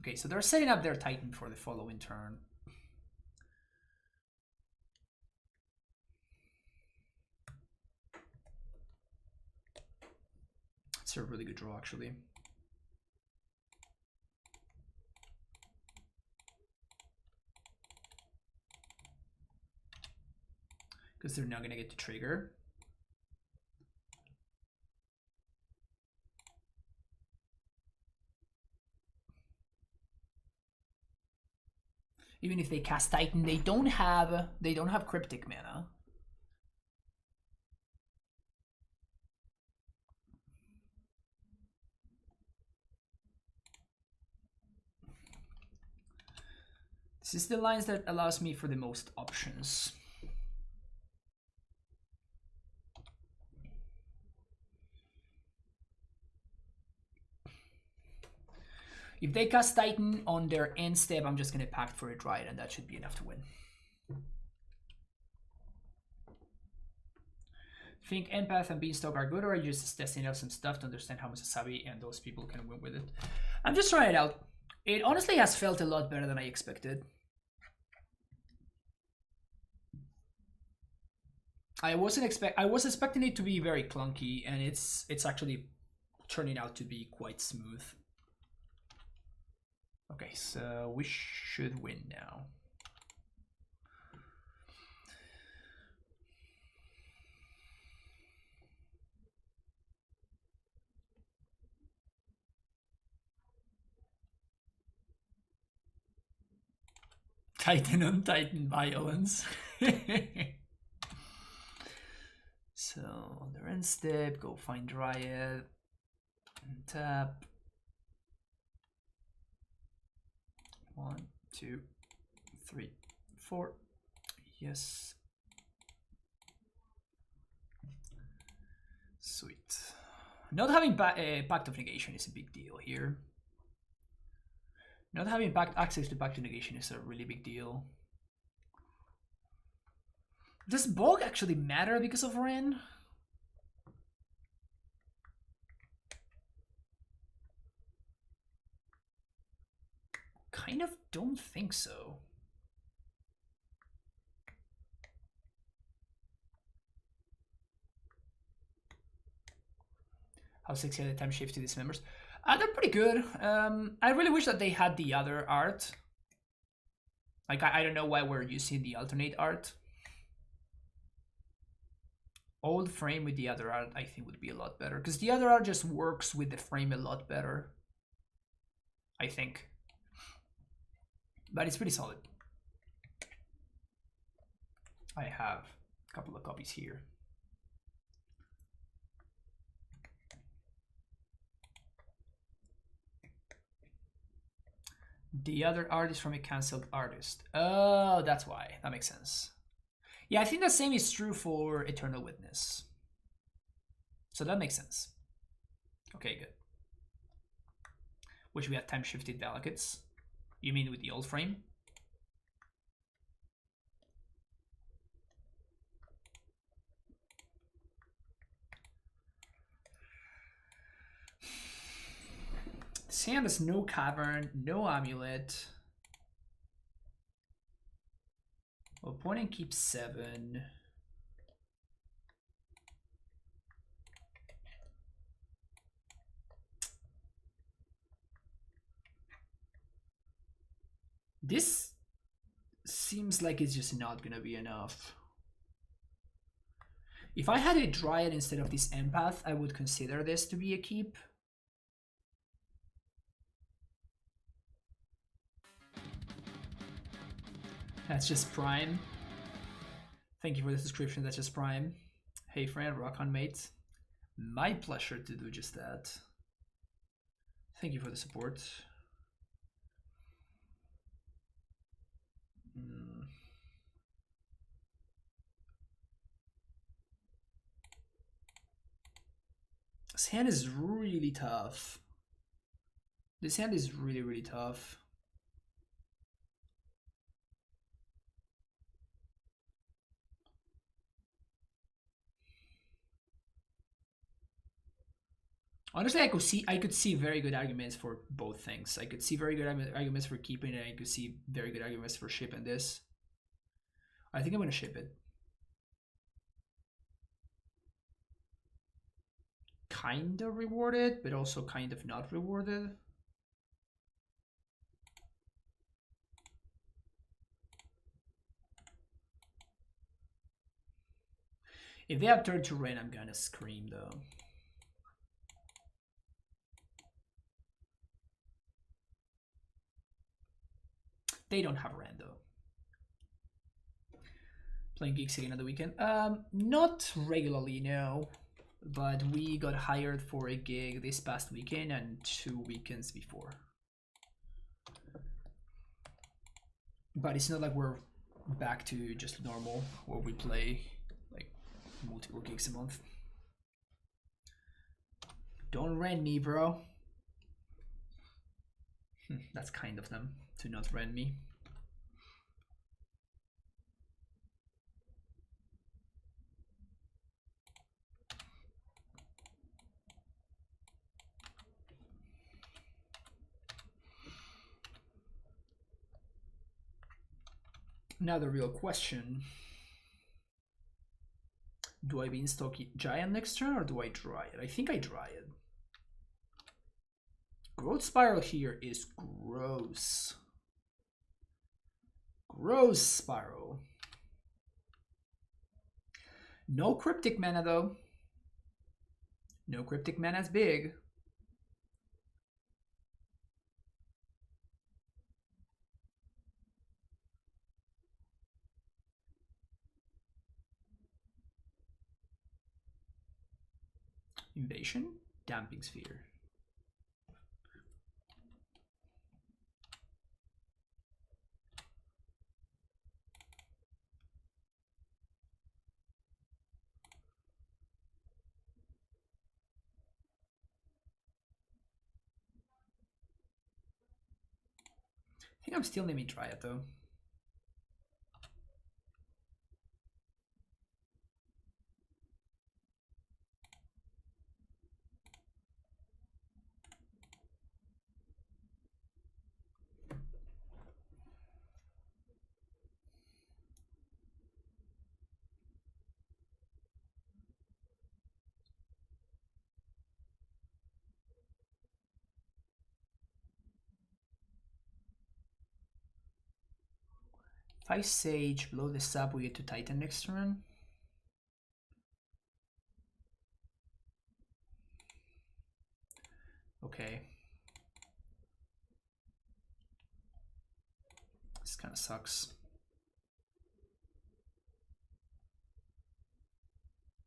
Okay, so they're setting up their Titan for the following turn. It's a really good draw, actually. Because they're not going to get to trigger. Even if they cast Titan, they don't have Cryptic mana. This is the lines that allows me for the most options. If they cast Titan on their end step, I'm just going to pact for a Dryad, and that should be enough to win. Think Empath and Beanstock are good, or are you just testing out some stuff to understand how Musasabi and those people can win with it? I'm just trying it out. It honestly has felt a lot better than I expected. I was expecting it to be very clunky, and it's actually turning out to be quite smooth. Okay, so we should win now. Titan on Titan violence. So on their end step, go find Dryad and tap. 1, 2, 3, 4. Yes. Sweet. Not having Pact of Negation is a big deal here. Not having access to Pact of Negation is a really big deal. Does Bog actually matter because of Ren? Kind of don't think so. How sexy are the time shift to these members? They're pretty good. I really wish that they had the other art. Like, I don't know why we're using the alternate art. Old frame with the other art, I think, would be a lot better. Because the other art just works with the frame a lot better. I think. But it's pretty solid. I have a couple of copies here. The other art is from a cancelled artist. Oh, that's why. That makes sense. Yeah, I think the same is true for Eternal Witness. So that makes sense. Okay, good. Which we have time shifted delegates. You mean with the old frame? Sam has no cavern, no amulet. Opponent keeps 7. This seems like it's just not gonna be enough. If I had a Dryad instead of this Empath, I would consider this to be a keep. That's just Prime. Thank you for the subscription, that's just Prime. Hey friend, rock on mate. My pleasure to do just that. Thank you for the support. This hand is really tough. This hand is really, really tough. Honestly, I could see very good arguments for both things. I could see very good arguments for keeping it, and I could see very good arguments for shipping this. I think I'm gonna ship it. Kind of rewarded, but also kind of not rewarded. If they have turn to rain, I'm gonna scream though. They don't have rain though. Playing gigs again on the weekend? Not regularly, no. But we got hired for a gig this past weekend and 2 weekends before. But it's not like we're back to just normal where we play like multiple gigs a month. Don't rent me, bro. That's kind of them to not rent me. Now the real question. Do I Beanstock Giant next turn or do I dry it? I think I dry it. Growth Spiral here is gross. Gross Spiral. No Cryptic Mana though. No Cryptic Mana is big. Invasion? Damping Sphere. I think I'm still naming Dryad though. If I Sage, blow this up, we get to Titan next turn. Okay. This kind of sucks.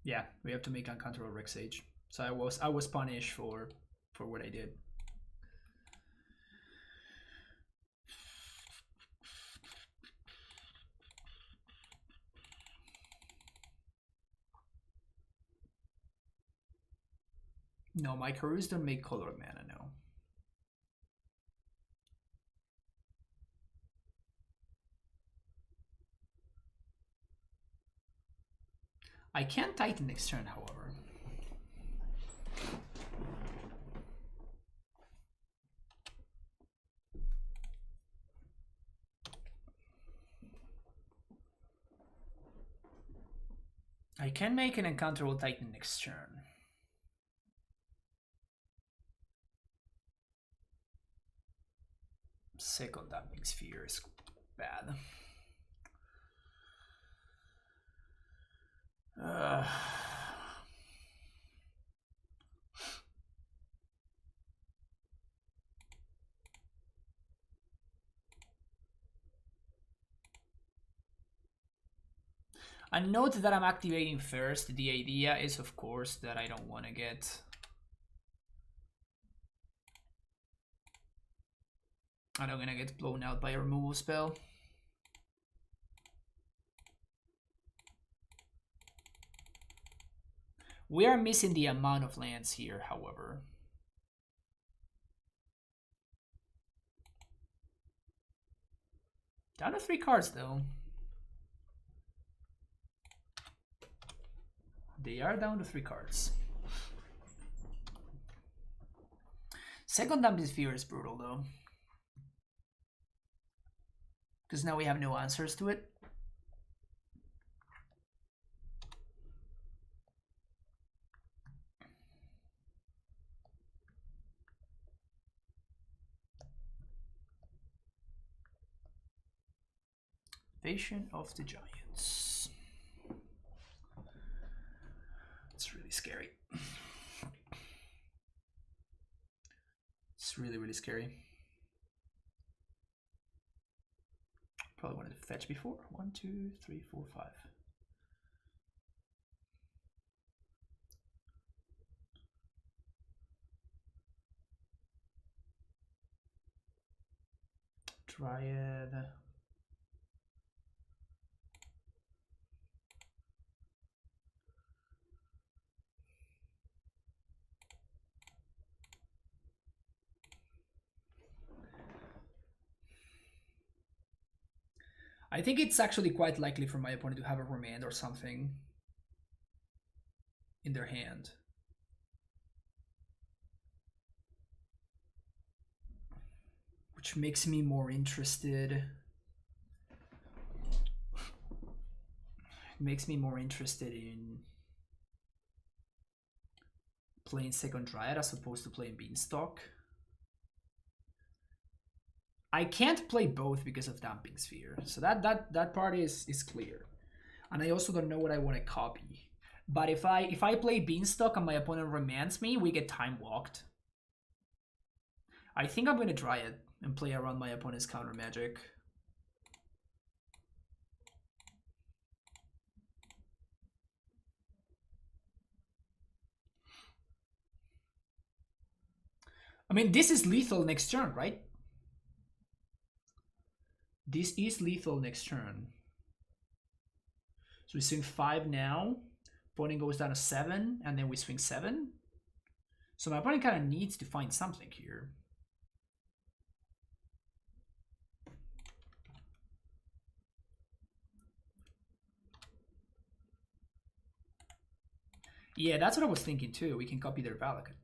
Yeah, we have to make uncounterable Rex Sage. So I was punished for what I did. No, my Karus don't make colored mana, no. I can Titan next turn, however. I can make an uncounterable Titan next turn. Second Damping Sphere is bad. A note that I'm activating first, the idea is of course that I don't want to get... I'm not gonna get blown out by a removal spell. We are missing the amount of lands here, however. Down to 3 cards though. They are down to 3 cards. Second Damp Sphere is brutal though. Because now we have no answers to it. Invasion of the Giants. It's really scary. It's really, really scary. Probably wanted to fetch before. 1, 2, 3, 4, 5. Dryad. I think it's actually quite likely for my opponent to have a Remand or something in their hand. Which makes me more interested. It makes me more interested in playing second Dryad as opposed to playing Beanstock. I can't play both because of Damping Sphere, so that part is clear. And I also don't know what I want to copy. But if I play Beanstock and my opponent remands me, we get time walked. I think I'm gonna try it and play around my opponent's counter magic. I mean, this is lethal next turn, right? This is lethal next turn. So we swing 5 now. Opponent goes down to 7, and then we swing 7. So my opponent kind of needs to find something here. Yeah, that's what I was thinking too. We can copy their Valakut.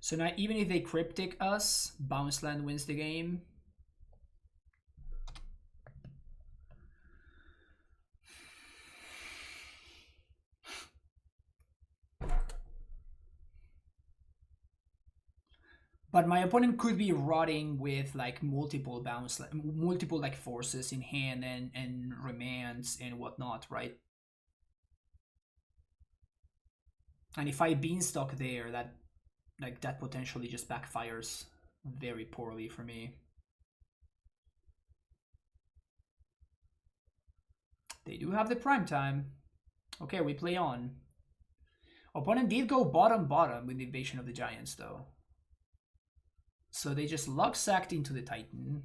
So now even if they cryptic us, bounce land wins the game. But my opponent could be rotting with like multiple like forces in hand and remands and whatnot, right? And if I Beanstock there, that potentially just backfires very poorly for me. They do have the prime time. Okay, we play on. Opponent did go bottom with the Invasion of the Giants though. So they just luck sacked into the Titan.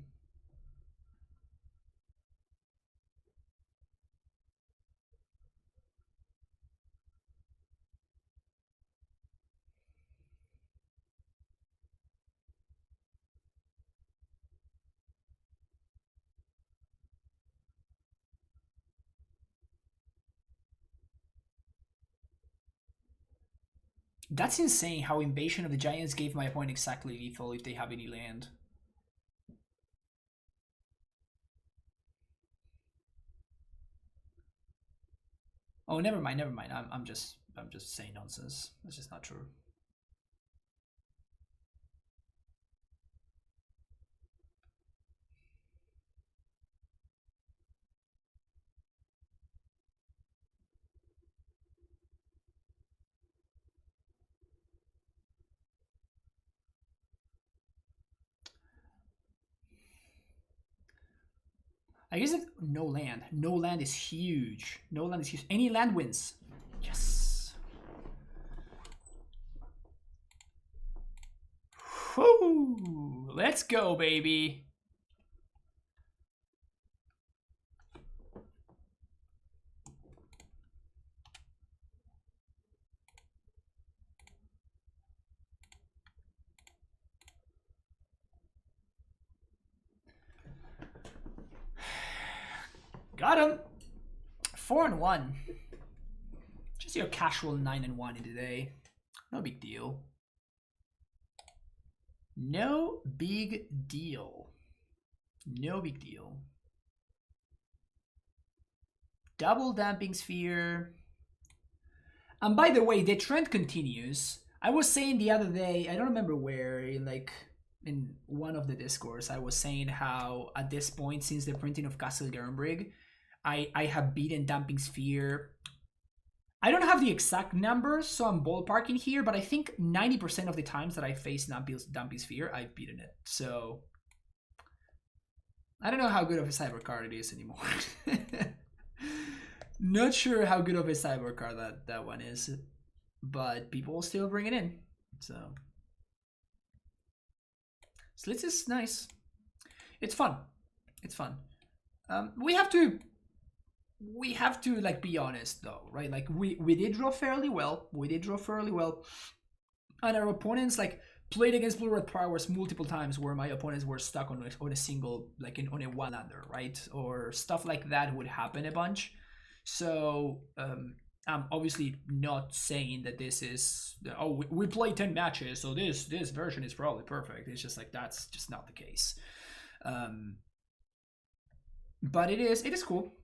That's insane how Invasion of the Giants gave my opponent exactly lethal if they have any land. Oh, never mind. I'm just saying nonsense. That's just not true. I guess no land. No land is huge. No land is huge. Any land wins. Yes. Whoo! Let's go, baby. Got him. 4-1. Just your casual 9-1 in the day. No big deal. No big deal. No big deal. Double damping sphere. And by the way, the trend continues. I was saying the other day, I don't remember where, in one of the discourse, I was saying how at this point, since the printing of Castle Gernbrigg, I have beaten damping sphere. I don't have the exact numbers, so I'm ballparking here, but I think 90% of the times that I face damping sphere, I've beaten it. So I don't know how good of a cyber card it is anymore. Not sure how good of a cyber card that one is, but people still bring it in. So Slits is nice. It's fun. It's fun. We have to like be honest though, right? Like we did draw fairly well. And our opponents like played against Blue Red Prowess multiple times where my opponents were stuck on a single, like on a one lander, right? Or stuff like that would happen a bunch. So I'm obviously not saying that this is, oh, we play 10 matches, so this version is probably perfect. It's just like, that's just not the case. But it is cool.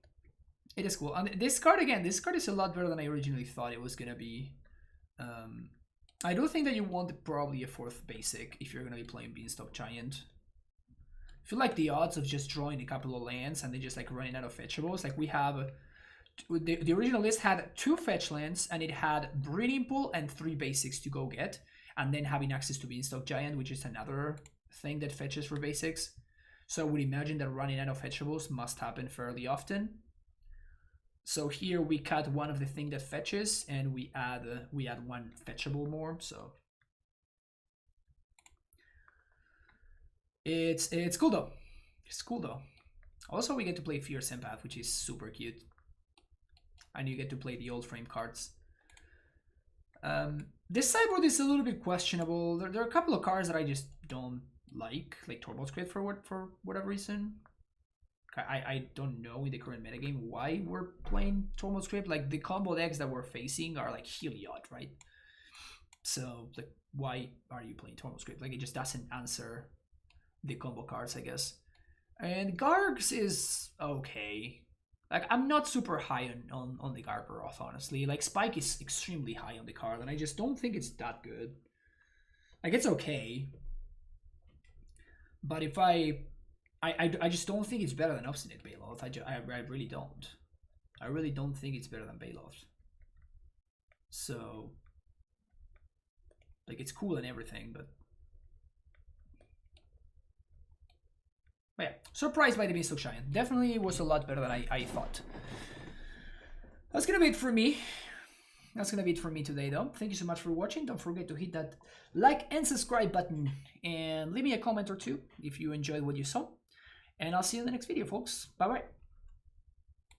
It is cool. And this card is a lot better than I originally thought it was gonna be. I do think that you want probably a 4th basic if you're gonna be playing Beanstock Giant. I feel like the odds of just drawing a couple of lands and then just like running out of fetchables, like we have the original list had 2 fetch lands and it had Breeding Pool and 3 basics to go get, and then having access to Beanstock Giant, which is another thing that fetches for basics. So I would imagine that running out of fetchables must happen fairly often. So here we cut one of the thing that fetches and we add 1 fetchable more. So it's cool though. It's cool though. Also we get to play Fierce Empath, which is super cute. And you get to play the old frame cards. This sideboard is a little bit questionable. There are a couple of cards that I just don't like Torvalds Crit for whatever reason. I don't know in the current metagame why we're playing Torvalds Crit. Like the combo decks that we're facing are like Heliod, right? So like, why are you playing Torvalds Crit? Like it just doesn't answer the combo cards, I guess. And Gargs is okay. Like, I'm not super high on the Gargaroth, honestly. Like, Spike is extremely high on the card, and I just don't think it's that good. Like, it's okay. But if I just don't think it's better than Obstinate Baloth. I really don't. I really don't think it's better than Baloth. So, like, it's cool and everything, but yeah, surprised by the Beanstock Giant. Definitely was a lot better than I thought. That's gonna be it for me. That's gonna be it for me today though. Thank you so much for watching. Don't forget to hit that like and subscribe button and leave me a comment or two if you enjoyed what you saw. And I'll see you in the next video, folks. Bye bye.